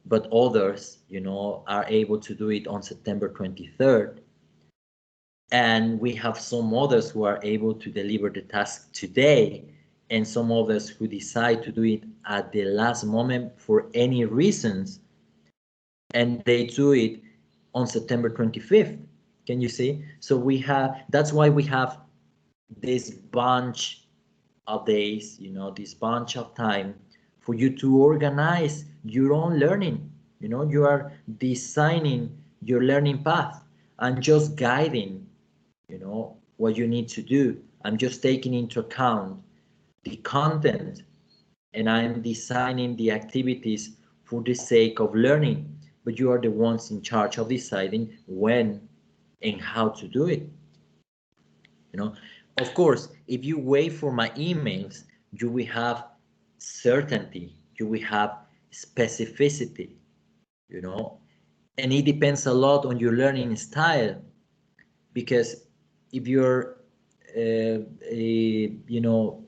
but others, you know, are able to do it on September 23rd. And we have some others who are able to deliver the task today, and some others who decide to do it at the last moment for any reasons, and they do it on September 25th. Can you see? So we have, that's why we have this bunch of days, you know, this bunch of time for you to organize your own learning. You know, you are designing your learning path and just guiding, you know, what you need to do. I'm just taking into account the content, and I'm designing the activities for the sake of learning, but you are the ones in charge of deciding when and how to do it. You know, of course, if you wait for my emails, you will have certainty, you will have specificity, you know, and it depends a lot on your learning style, because if you're you know,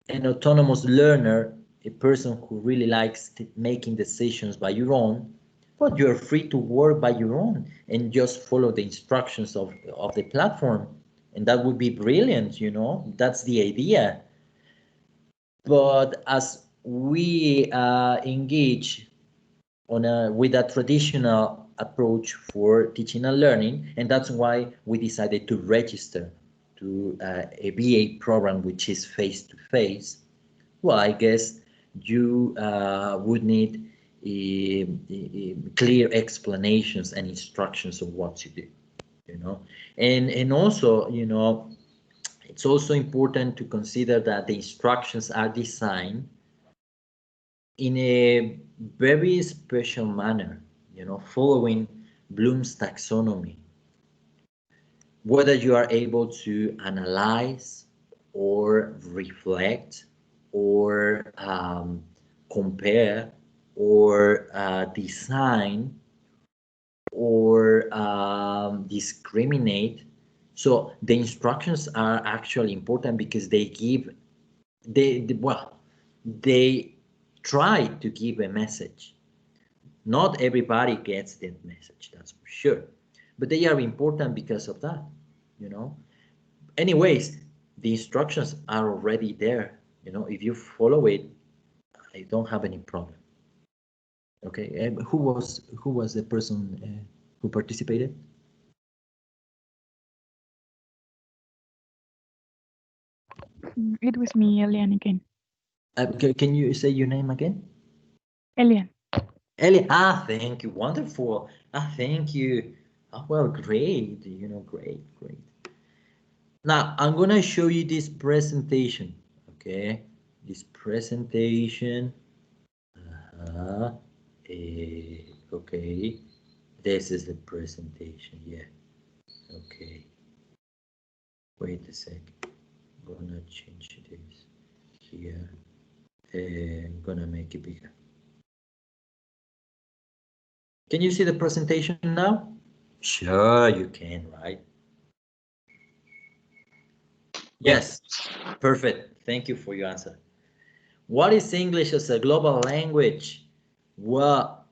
an autonomous learner, a person who really likes making decisions by your own, well, you're free to work by your own and just follow the instructions of the platform. And that would be brilliant, you know, that's the idea. But as we engage on with a traditional approach for teaching and learning, and that's why we decided to register to a BA program which is face-to-face. Well, I guess you would need clear explanations and instructions of what to do, you know, and also, you know, it's also important to consider that the instructions are designed in a very special manner, you know, following Bloom's taxonomy. Whether you are able to analyze or reflect or compare or design or discriminate. So the instructions are actually important because they give, well, they try to give a message. Not everybody gets that message, that's for sure. But they are important because of that, you know. Anyways, the instructions are already there. You know, if you follow it, I don't have any problem. Okay, who was the person who participated? It was me, Elian, again. Can you say your name again? Elian. Ellie. Ah, thank you. Wonderful. Ah, thank you. Oh, well, great. You know, great. Now, I'm gonna show you this presentation. Okay, this presentation. Okay, this is the presentation. Yeah. Okay. Wait a sec. I'm gonna change this here. I'm gonna make it bigger. Can you see the presentation now? Sure, you can, right? Yes, perfect. Thank you for your answer. What is English as a global language? Well,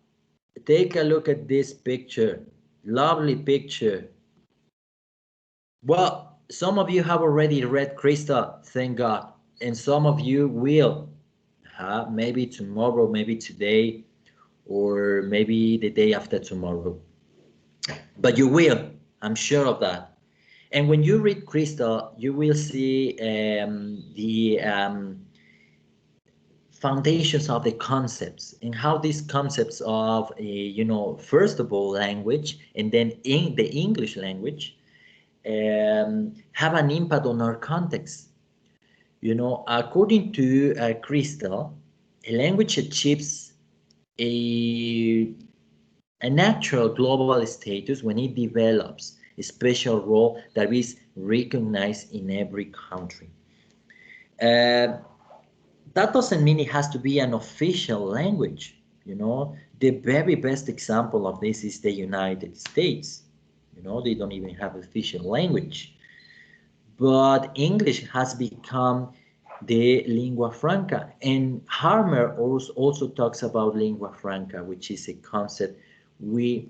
take a look at this picture. Lovely picture. Well, some of you have already read Crystal, thank God. And some of you will. Maybe tomorrow, maybe today, or maybe the day after tomorrow. But you will, I'm sure of that. And when you read Crystal, you will see the foundations of the concepts and how these concepts of first of all language and then in the English language have an impact on our context. According to Crystal, a language achieves a natural global status when it develops a special role that is recognized in every country. That doesn't mean it has to be an official language. The very best example of this is the United States. They don't even have official language. But English has become the lingua franca. And Harmer also talks about lingua franca, which is a concept we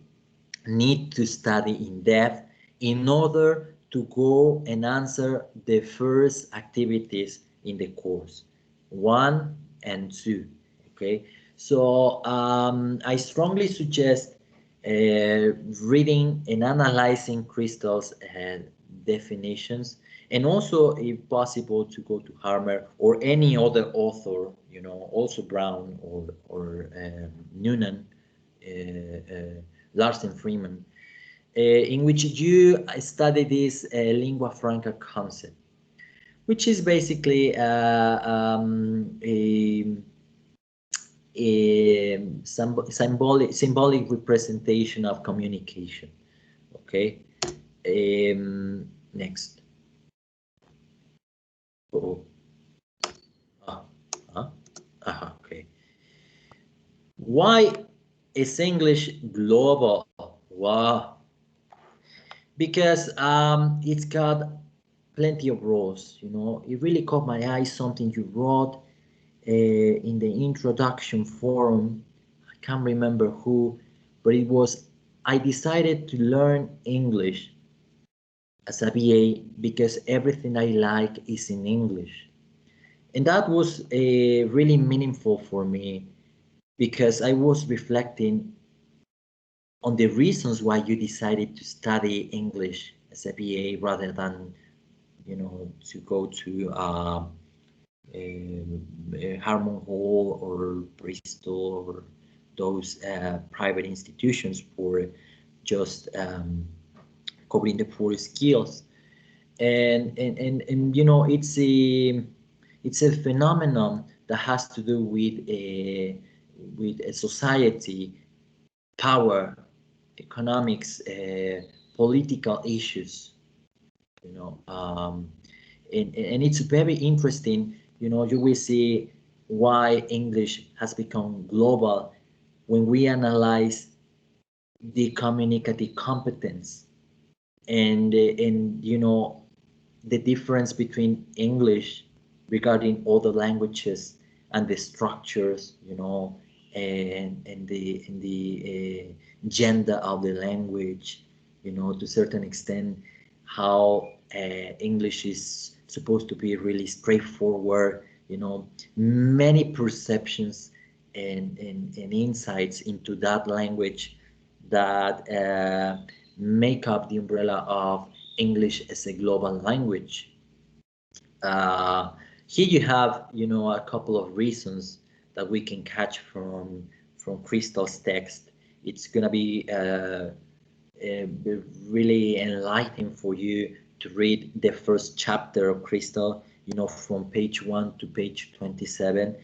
need to study in depth in order to go and answer the first activities in the course, 1 and 2. Okay, so I strongly suggest reading and analyzing Crystal's definitions, and also, if possible, to go to Harmer or any other author, also Brown or Noonan, Larsen Freeman, in which you study this lingua franca concept, which is basically a symbolic representation of communication. Okay, next. Okay. Why is English global? Wow. Because it's got plenty of roles. It really caught my eye, something you wrote in the introduction forum. I can't remember who, but it was, I decided to learn English as a BA because everything I like is in English. And that was really meaningful for me because I was reflecting on the reasons why you decided to study English as a BA rather than, to go to Harmon Hall or Bristol or those private institutions for just covering the 4 skills. And it's a phenomenon that has to do with a society, power, economics, political issues, and it's very interesting. You will see why English has become global when we analyze the communicative competence and the difference between English regarding other languages and the structures, and the gender of the language, to a certain extent, how English is supposed to be really straightforward, many perceptions and insights into that language that make up the umbrella of English as a global language. Here you have, a couple of reasons that we can catch from Crystal's text. It's gonna be really enlightening for you to read the first chapter of Crystal, from page 1 to page 27.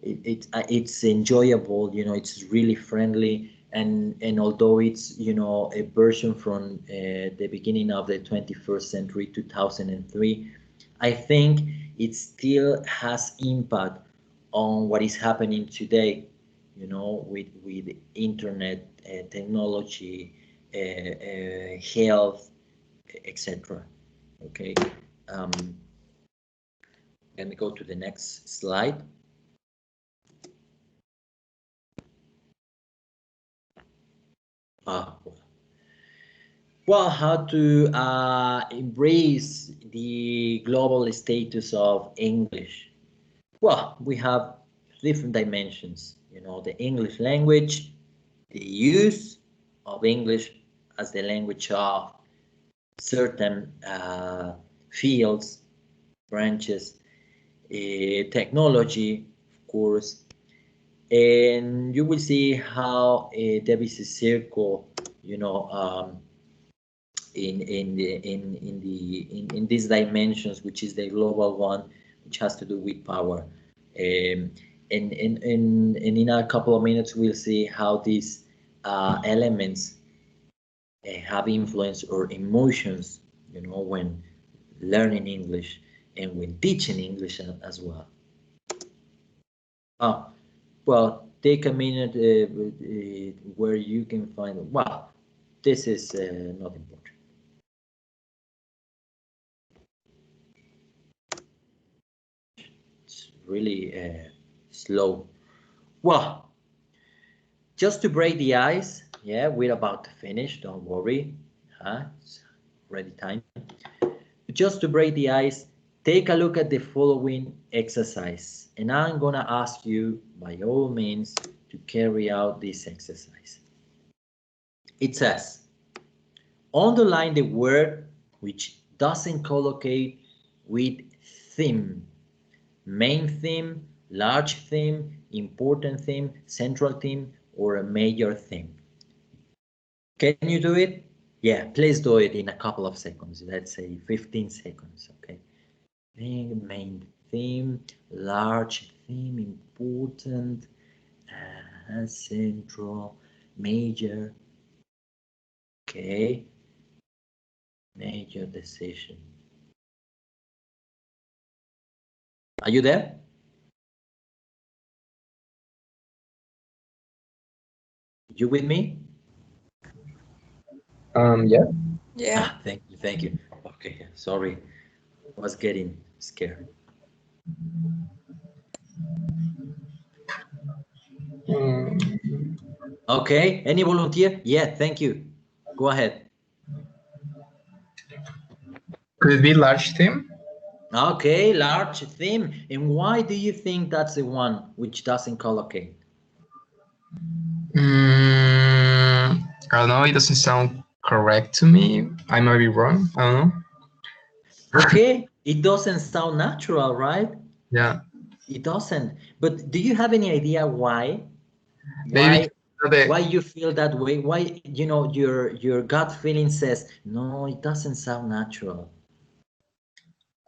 It's enjoyable, it's really friendly, and although it's a version from the beginning of the 21st century, 2003, I think it still has impact on what is happening today, with internet, technology, health, etc. Okay, let me go to the next slide. Well, how to embrace the global status of English? Well, we have different dimensions, the English language, the use of English as the language of certain fields, branches, technology, of course, and you will see how there is a circle, you know, in these dimensions, which is the global one, which has to do with power. And in a couple of minutes, we'll see how these elements have influence or emotions, you know, when learning English and when teaching English as well. Well, take a minute where you can find, well, this is not important. It's really slow. Well, just to break the ice, yeah, we're about to finish, don't worry. It's already time. Just to break the ice, take a look at the following exercise, and I'm gonna ask you, by all means, to carry out this exercise. It says, underline the word which doesn't collocate with theme. Main theme, large theme, important theme, central theme, or a major theme. Can you do it? Yeah, please do it in a couple of seconds. Let's say 15 seconds, okay? Main theme, large theme, important, central, major, okay? Major decision. Are you there? You with me? Yeah. Yeah. Thank you. Okay, sorry, I was getting scared. Okay, any volunteer? Yeah, thank you. Go ahead. Could it be large theme? Okay, large theme. And why do you think that's the one which doesn't collocate? I don't know. It doesn't sound correct to me. I might be wrong. I don't know. Okay, it doesn't sound natural, right? Yeah. It doesn't. But do you have any idea why? Maybe Why you feel that way? Why, you know, your gut feeling says, no, it doesn't sound natural.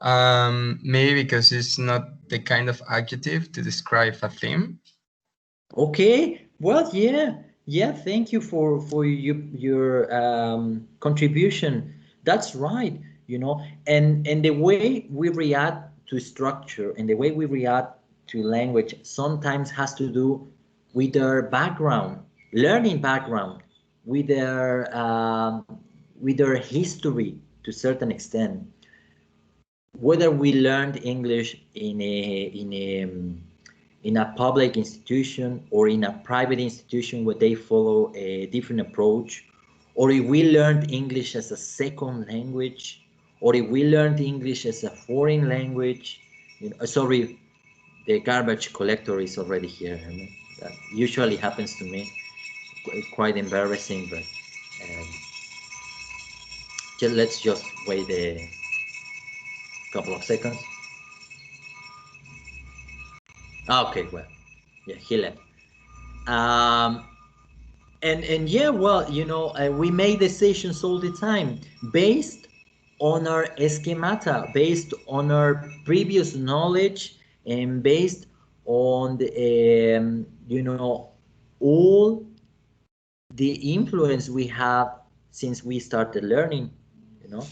maybe because it's not the kind of adjective to describe a theme. Okay, well, yeah. Thank you for your contribution. That's right. You know, and the way we react to structure and the way we react to language sometimes has to do with their background, learning background, with their history to a certain extent. Whether we learned English in a public institution or in a private institution where they follow a different approach, or if we learned English as a second language, or if we learned English as a foreign language. You know, sorry, the garbage collector is already here. I mean, that usually happens to me. Quite embarrassing, but let's just wait a couple of seconds. Okay, well, yeah, he left. Um, and yeah, well, you know, we make decisions all the time based on our schemata, based on our previous knowledge, and based on the, you know, all the influence we have since we started learning, you know,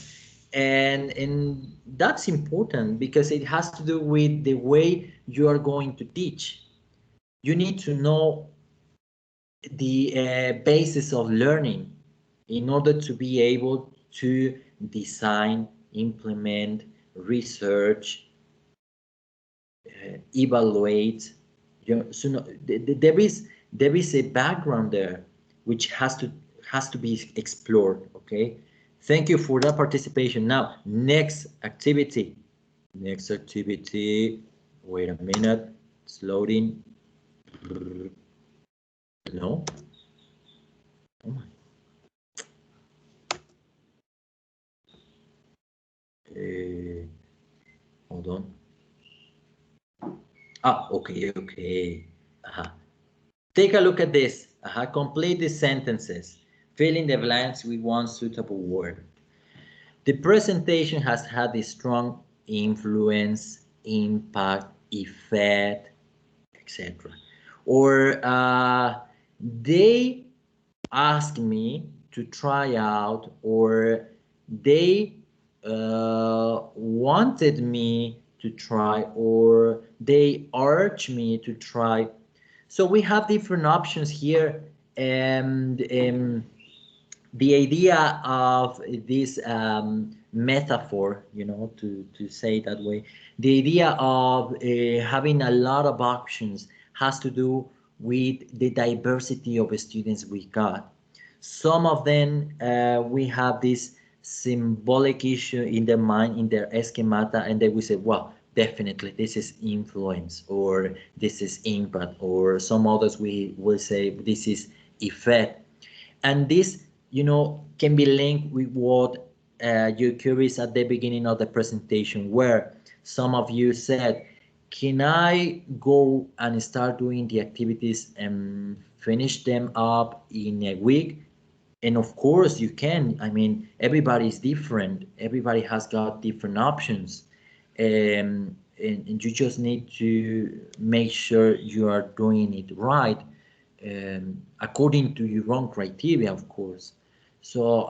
and that's important because it has to do with the way you are going to teach. You need to know the basis of learning in order to be able to design, implement, research, evaluate. You know, so no, there is a background there which has to be explored. Okay, thank you for that participation. Now, next activity. Next activity. Wait a minute. It's loading. No. Oh my. Hold on. Ah, okay, okay. Take a look at this. Complete the sentences. Fill in the blanks with one suitable word. The presentation has had a strong influence, impact, effect, etc. Or they asked me to try out, or they wanted me to try, or they urged me to try. So we have different options here, and the idea of this metaphor, to say it that way, the idea of having a lot of options has to do with the diversity of students we got. Some of them, we have this symbolic issue in their mind, in their schemata, and they will say, well, definitely this is influence, or this is impact, or some others we will say this is effect. And this, can be linked with what you curious at the beginning of the presentation, where some of you said, can I go and start doing the activities and finish them up in a week? And of course you can. I mean, everybody is different. Everybody has got different options. And you just need to make sure you are doing it right, according to your own criteria, of course. So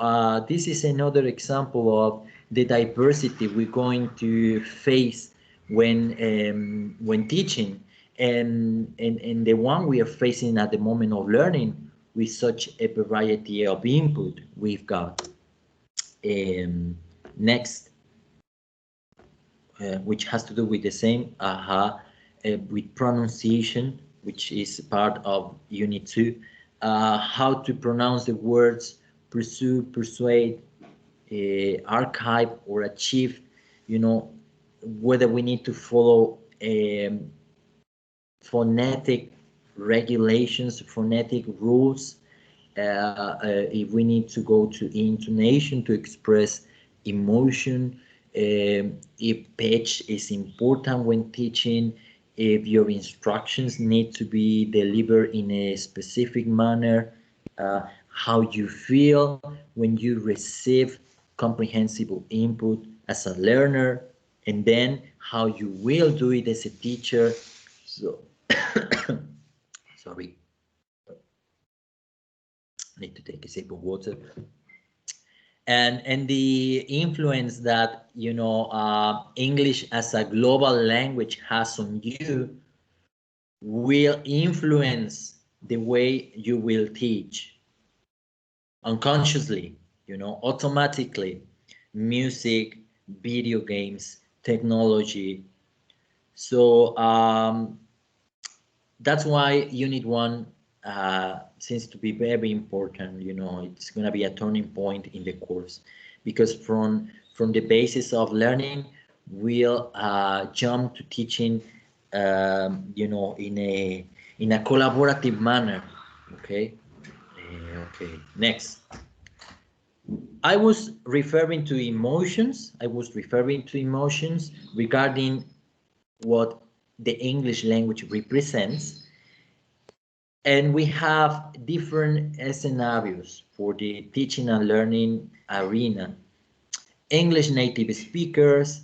this is another example of the diversity we're going to face when teaching, and the one we are facing at the moment of learning, with such a variety of input we've got. Next, which has to do with the same, with pronunciation, which is part of Unit 2, how to pronounce the words pursue, persuade, archive, or achieve, whether we need to follow phonetic regulations, phonetic rules, if we need to go to intonation to express emotion, if pitch is important when teaching, if your instructions need to be delivered in a specific manner, how you feel when you receive comprehensible input as a learner, and then how you will do it as a teacher. So, sorry. Need to take a sip of water. And the influence that English as a global language has on you will influence the way you will teach unconsciously, automatically. Music, video games, technology. So that's why Unit 1 seems to be very important. It's going to be a turning point in the course, because from the basis of learning, we'll jump to teaching, in a collaborative manner. Okay. Okay. Next. I was referring to emotions. Regarding what the English language represents. And we have different scenarios for the teaching and learning arena. English native speakers,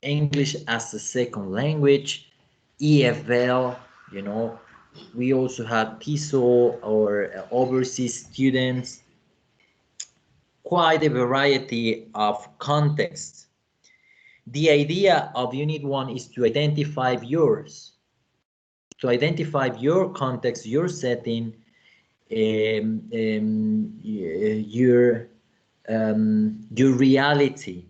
English as a second language, EFL, we also have TESOL or overseas students, quite a variety of contexts. The idea of Unit 1 is to identify yours, context, your setting, your reality.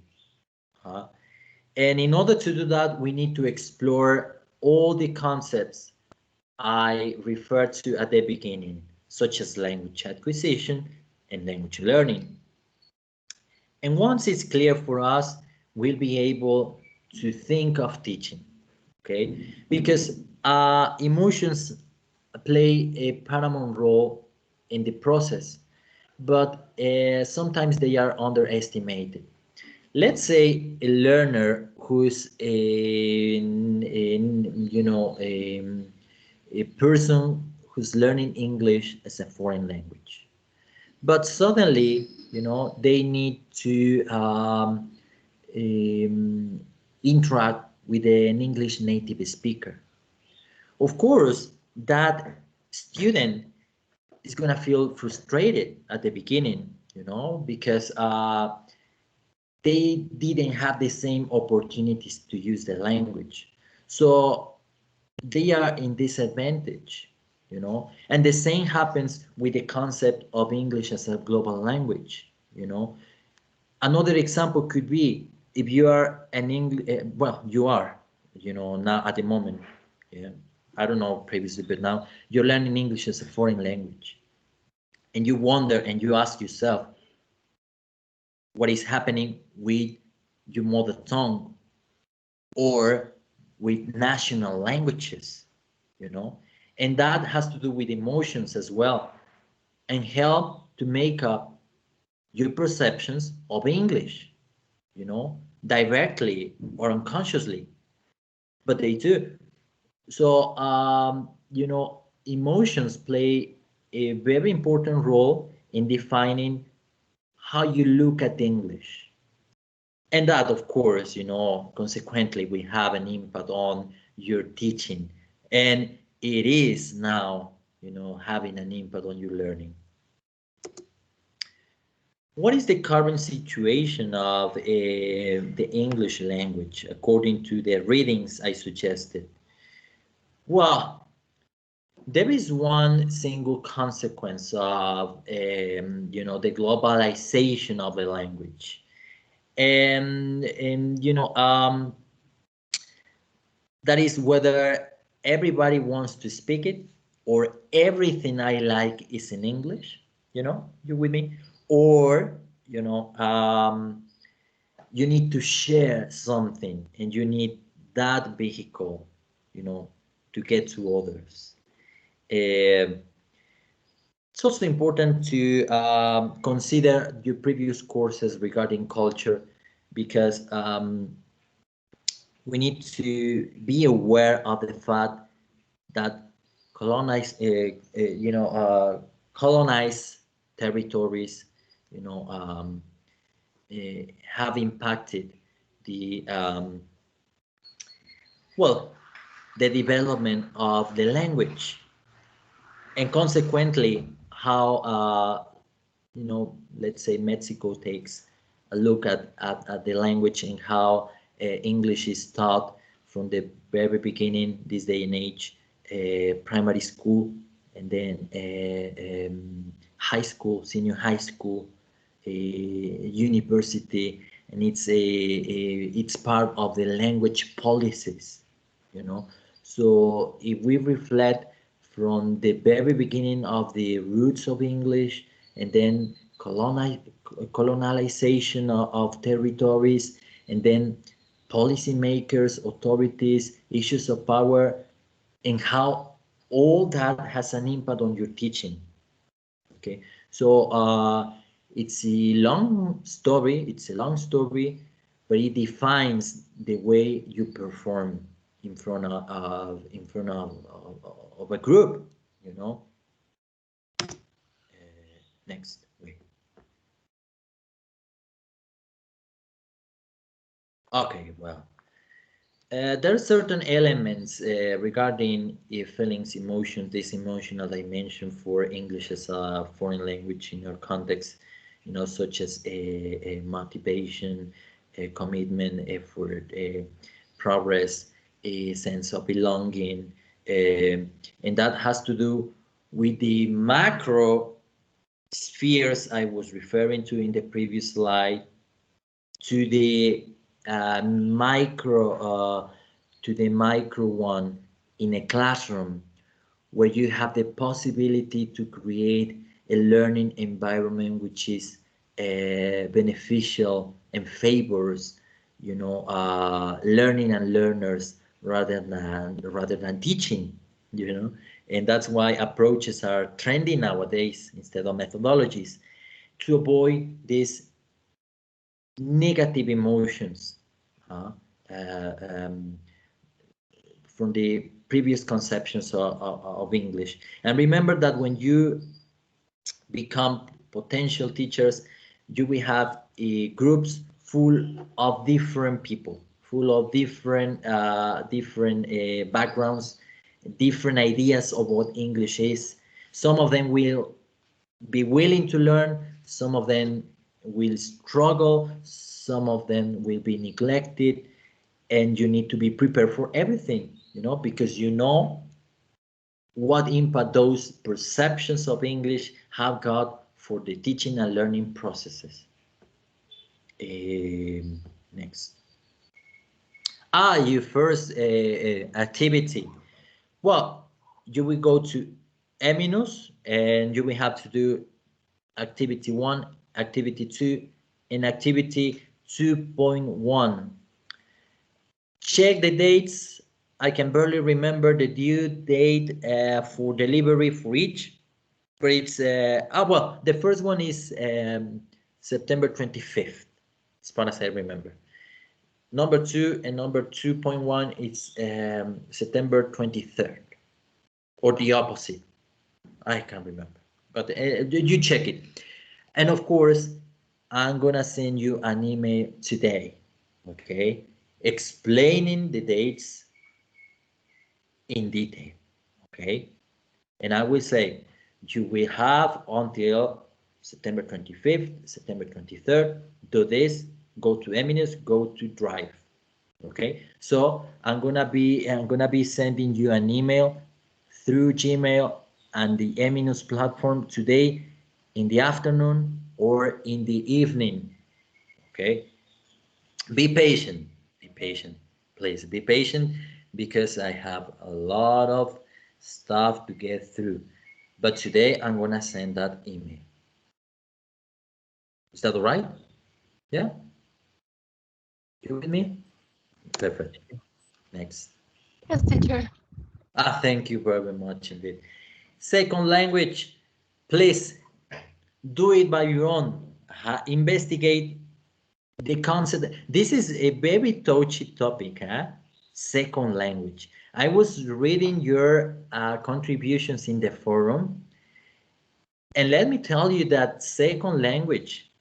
And in order to do that, we need to explore all the concepts I referred to at the beginning, such as language acquisition and language learning. And once it's clear for us, we'll be able to think of teaching, okay? Because emotions play a paramount role in the process, but sometimes they are underestimated. let's say a learner who's a person who's learning English as a foreign language, but suddenly, they need to um, interact with an English native speaker. Of course, that student is gonna feel frustrated at the beginning, because they didn't have the same opportunities to use the language. So they are in disadvantage, and the same happens with the concept of English as a global language. Another example could be if you are an English, well, you are, now at the moment, yeah, I don't know previously, but now you're learning English as a foreign language, and you wonder and you ask yourself, what is happening with your mother tongue or with national languages, and that has to do with emotions as well, and help to make up your perceptions of English, directly or unconsciously, but they do. So, emotions play a very important role in defining how you look at English. And that, of course, consequently, we have an impact on your teaching. And it is now, having an impact on your learning. What is the current situation of the English language according to the readings I suggested? Well, there is one single consequence of, the globalization of the language. And that is whether everybody wants to speak it or everything I like is in English, you with me? Or, you need to share something and you need that vehicle, to get to others. It's also important to consider your previous courses regarding culture, because we need to be aware of the fact that colonized territories, have impacted the the development of the language, and consequently how let's say Mexico takes a look at the language and how English is taught from the very beginning, this day and age, primary school, and then high school, senior high school, university, and it's part of the language policies, So if we reflect from the very beginning of the roots of English, and then colonization of territories, and then policymakers, authorities, issues of power, and how all that has an impact on your teaching. Okay, so it's a long story. But it defines the way you perform in front of a group. Next, wait. Okay, well, there are certain elements regarding feelings, emotions, this emotional dimension for English as a foreign language in your context, such as a motivation, a commitment, effort, progress, a sense of belonging, and that has to do with the macro spheres I was referring to in the previous slide, to the micro one in a classroom, where you have the possibility to create a learning environment which is beneficial and favors learning and learners rather than teaching, and that's why approaches are trending nowadays instead of methodologies, to avoid this negative emotions uh, um, from the previous conceptions of English. And remember that when you become potential teachers, you will have groups full of different people, full of different backgrounds, different ideas of what English is. Some of them will be willing to learn, some of them will struggle, some of them will be neglected, and you need to be prepared for everything, because what impact those perceptions of English have got for the teaching and learning processes. Next. Your first activity. Well, you will go to Eminus and you will have to do activity 1, activity 2, and activity 2.1. Check the dates. I can barely remember the due date for delivery for each, but it's well, the first one is September 25th, as far as I remember. Number 2 and number 2.1 is September 23rd, or the opposite. I can't remember, but you check it. And of course, I'm gonna send you an email today, okay, explaining the dates in detail, okay? And I will say, you will have until September 25th, September 23rd, do this, go to Eminence, go to Drive, okay? So I'm gonna be sending you an email through Gmail and the Eminence platform today in the afternoon or in the evening, okay? Be patient, please be patient, because I have a lot of stuff to get through. But today I'm gonna send that email. Is that all right? Yeah? You with me? Perfect. Next. Yes, teacher. Thank you very much indeed. Second language, please do it by your own. Investigate the concept. This is a very touchy topic, huh? Second language. I was reading your contributions in the forum, and let me tell you that second language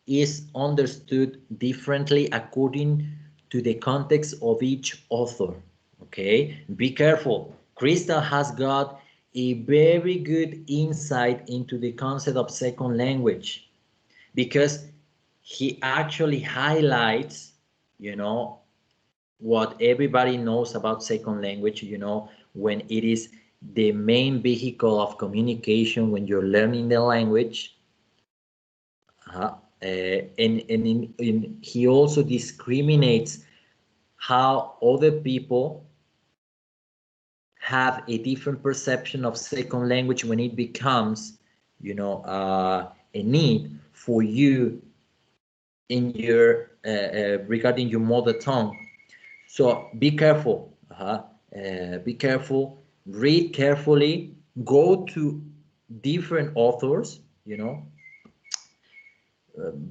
is understood differently according to the context of each author. Okay, be careful. Crystal has got a very good insight into the concept of second language, because he actually highlights, what everybody knows about second language, when it is the main vehicle of communication when you're learning the language. And he also discriminates how other people have a different perception of second language when it becomes, a need for you in your regarding your mother tongue. So be careful. Be careful. Read carefully. Go to different authors.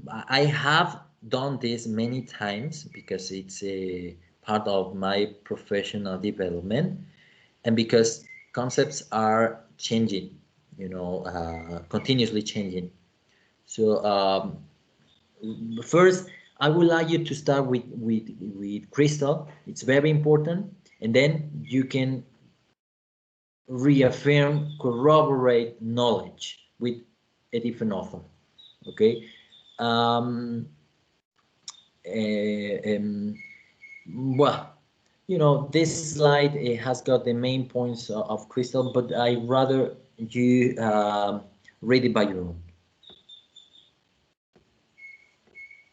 I have done this many times because it's a part of my professional development, and because concepts are changing, continuously changing. So first, I would like you to start with Crystal. It's very important, and then you can reaffirm, corroborate knowledge with a different author. Okay. Um, well, this slide has got the main points of Crystal, but I rather you read it by your own.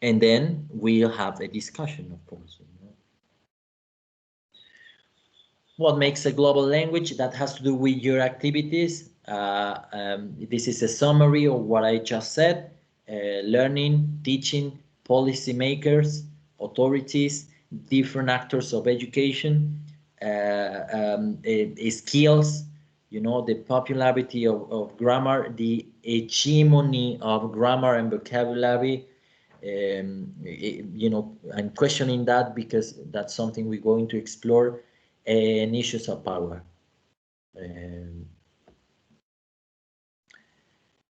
And then we'll have a discussion, of course. What makes a global language? That has to do with your activities. This is a summary of what I just said. Learning, teaching, policymakers, authorities, different actors of education, skills, the popularity of grammar, the hegemony of grammar and vocabulary, You know, I'm questioning that because that's something we're going to explore, and issues of power. Um,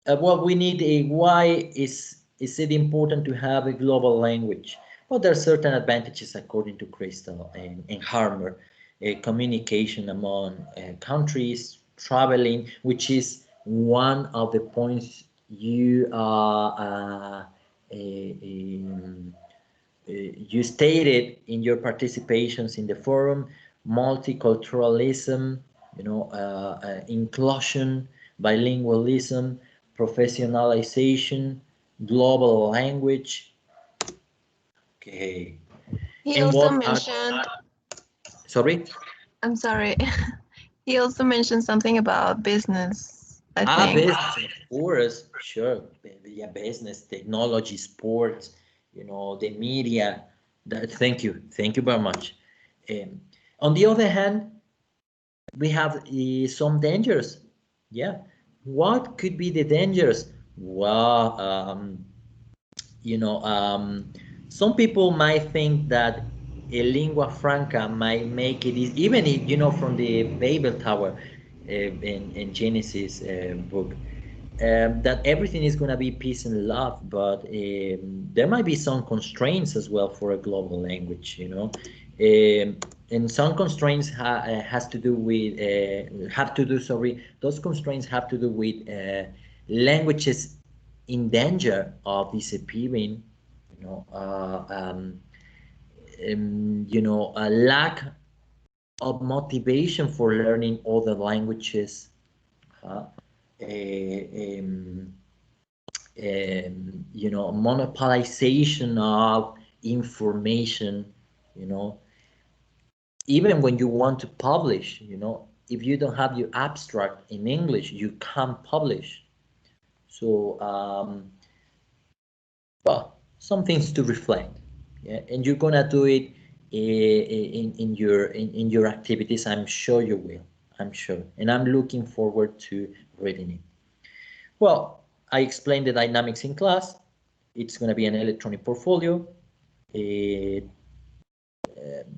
what we need, why is it important to have a global language? Well, there are certain advantages according to Crystal and Harmer. Communication among countries, traveling, which is one of the points you you stated in your participations in the forum. Multiculturalism, you know, inclusion, bilingualism, professionalization, global language. Okay. He And also what are, mentioned, sorry? I'm sorry, he also mentioned something about business, I think. Business, of course, sure. Yeah, business, technology, sports, you know, the media. Thank you very much. Um, on the other hand, we have some dangers. Yeah, what could be the dangers? Well, you know, some people might think that a lingua franca might make it easy, even if, you know, from the Babel Tower in Genesis book, that everything is going to be peace and love, but there might be some constraints as well for a global language, you know. And some constraints has to do with have to do sorry those constraints have to do with languages in danger of disappearing, you know, you know, a lack of motivation for learning other languages, uh, um, you know, monopolization of information, you know, even when you want to publish, you know, if you don't have your abstract in English, you can't publish. So, well, some things to reflect. Yeah, and you're gonna do it in your activities. I'm sure you will. I'm sure, and I'm looking forward to reading it. Well, I explained the dynamics in class. It's gonna be an electronic portfolio. It,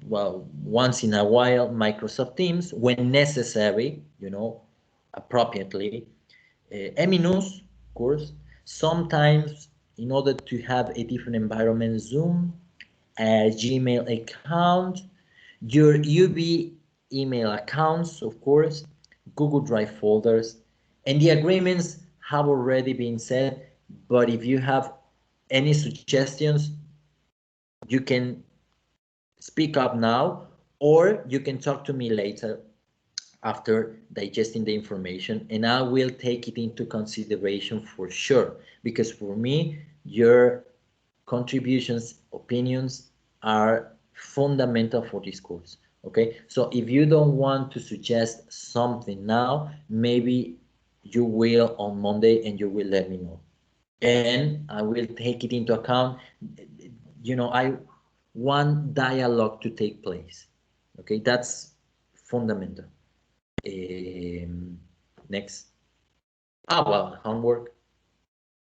well, once in a while, Microsoft Teams, when necessary, you know, appropriately. Eminus, of course. Sometimes, in order to have a different environment, Zoom, a Gmail account, your UB email accounts, of course, Google Drive folders, and the agreements have already been said. But if you have any suggestions, you can speak up now, or you can talk to me later after digesting the information, and I will take it into consideration for sure, because for me your contributions, opinions are fundamental for this course. Okay, so if you don't want to suggest something now, maybe you will on Monday and you will let me know, and I will take it into account. You know, I want dialogue to take place. Okay, that's fundamental. Next. Well, homework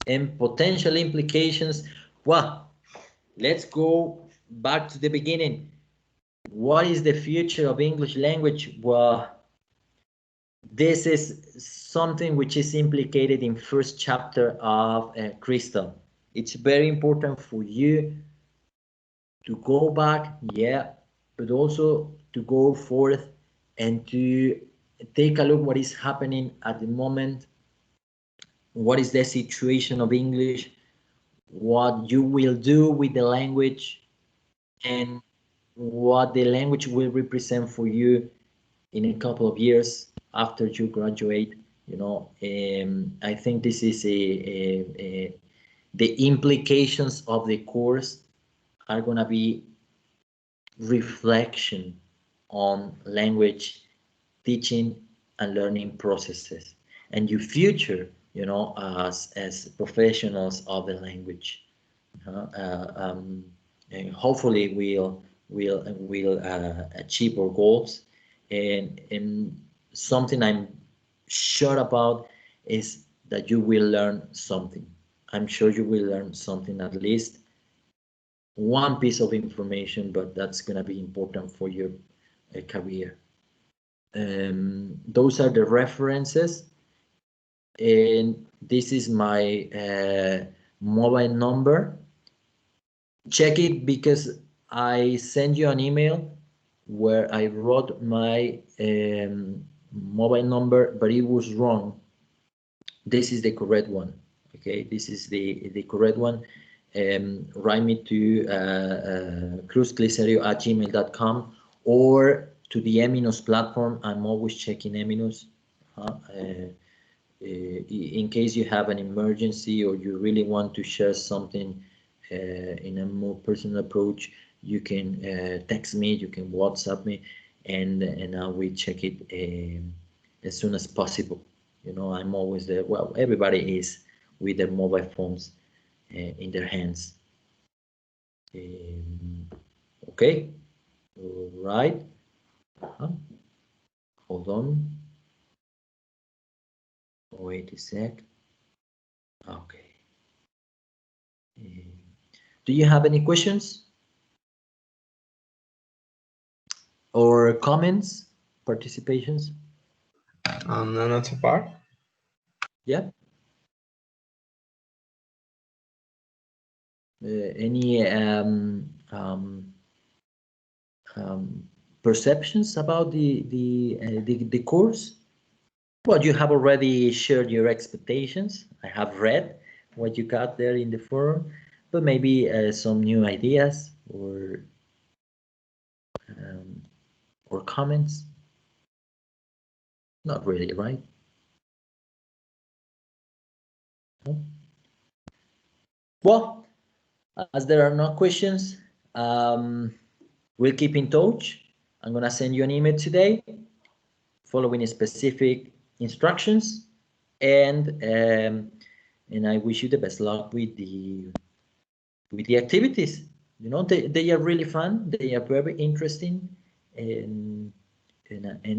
and potential implications. Well, let's go back to the beginning. What is the future of English language? Well, this is something which is implicated in first chapter of Crystal. It's very important for you to go back, yeah, but also to go forth and to take a look what is happening at the moment, what is the situation of English, what you will do with the language, and what the language will represent for you in a couple of years after you graduate. You know, I think this is the implications of the course are gonna be reflection on language teaching and learning processes and your future, you know, as professionals of the language. And hopefully we'll achieve our goals. And something I'm sure about is that you will learn something. I'm sure you will learn something, at least one piece of information, but that's going to be important for your career. Those are the references, and this is my mobile number. Check it, because I sent you an email where I wrote my mobile number, but it was wrong. This is the correct one. Okay, this is the correct one. Write me to cruzcliserio@gmail.com or to the Eminos platform. I'm always checking Eminos. In case you have an emergency or you really want to share something in a more personal approach, you can text me, you can WhatsApp me, and I will check it as soon as possible. You know, I'm always there. Well, everybody is with their mobile phones in their hands. Okay, all right. Hold on. Wait a sec. Okay. Do you have any questions or comments, participations? No, not so far. Yeah. Any perceptions about the course? Well, you have already shared your expectations. I have read what you got there in the forum, but maybe some new ideas or comments. Not really, right? No? Well, as there are no questions, we'll keep in touch. I'm gonna send you an email today following specific instructions, and I wish you the best luck with the activities. You know, they are really fun. They are very interesting, and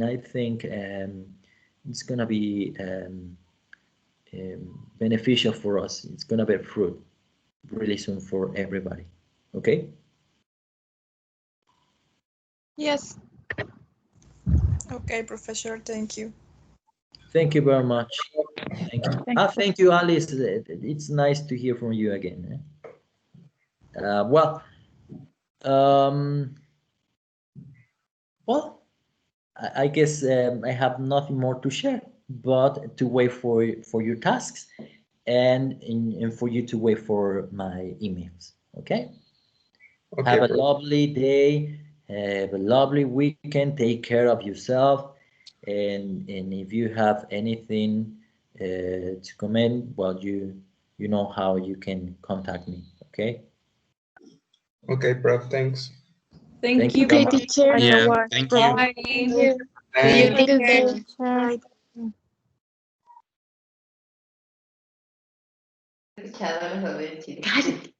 I think it's gonna be beneficial for us. It's gonna bear fruit really soon for everybody. Okay. Yes. Okay, Professor, thank you. Thank you very much. Thank you. Thanks. Thank you, Alice. It's nice to hear from you again. Well, I guess I have nothing more to share, but to wait for your tasks and for you to wait for my emails. Okay. Okay, Have a bro. lovely day. Have a lovely weekend. Take care of yourself. And if you have anything to comment, well, you know how you can contact me. Okay. Okay, prof. Thanks. Thank you you. very Okay, much. teacher. Yeah, Bye. thank you. Bye. Thank you. See you Thanks. Have a good again. day. Bye. Cállate.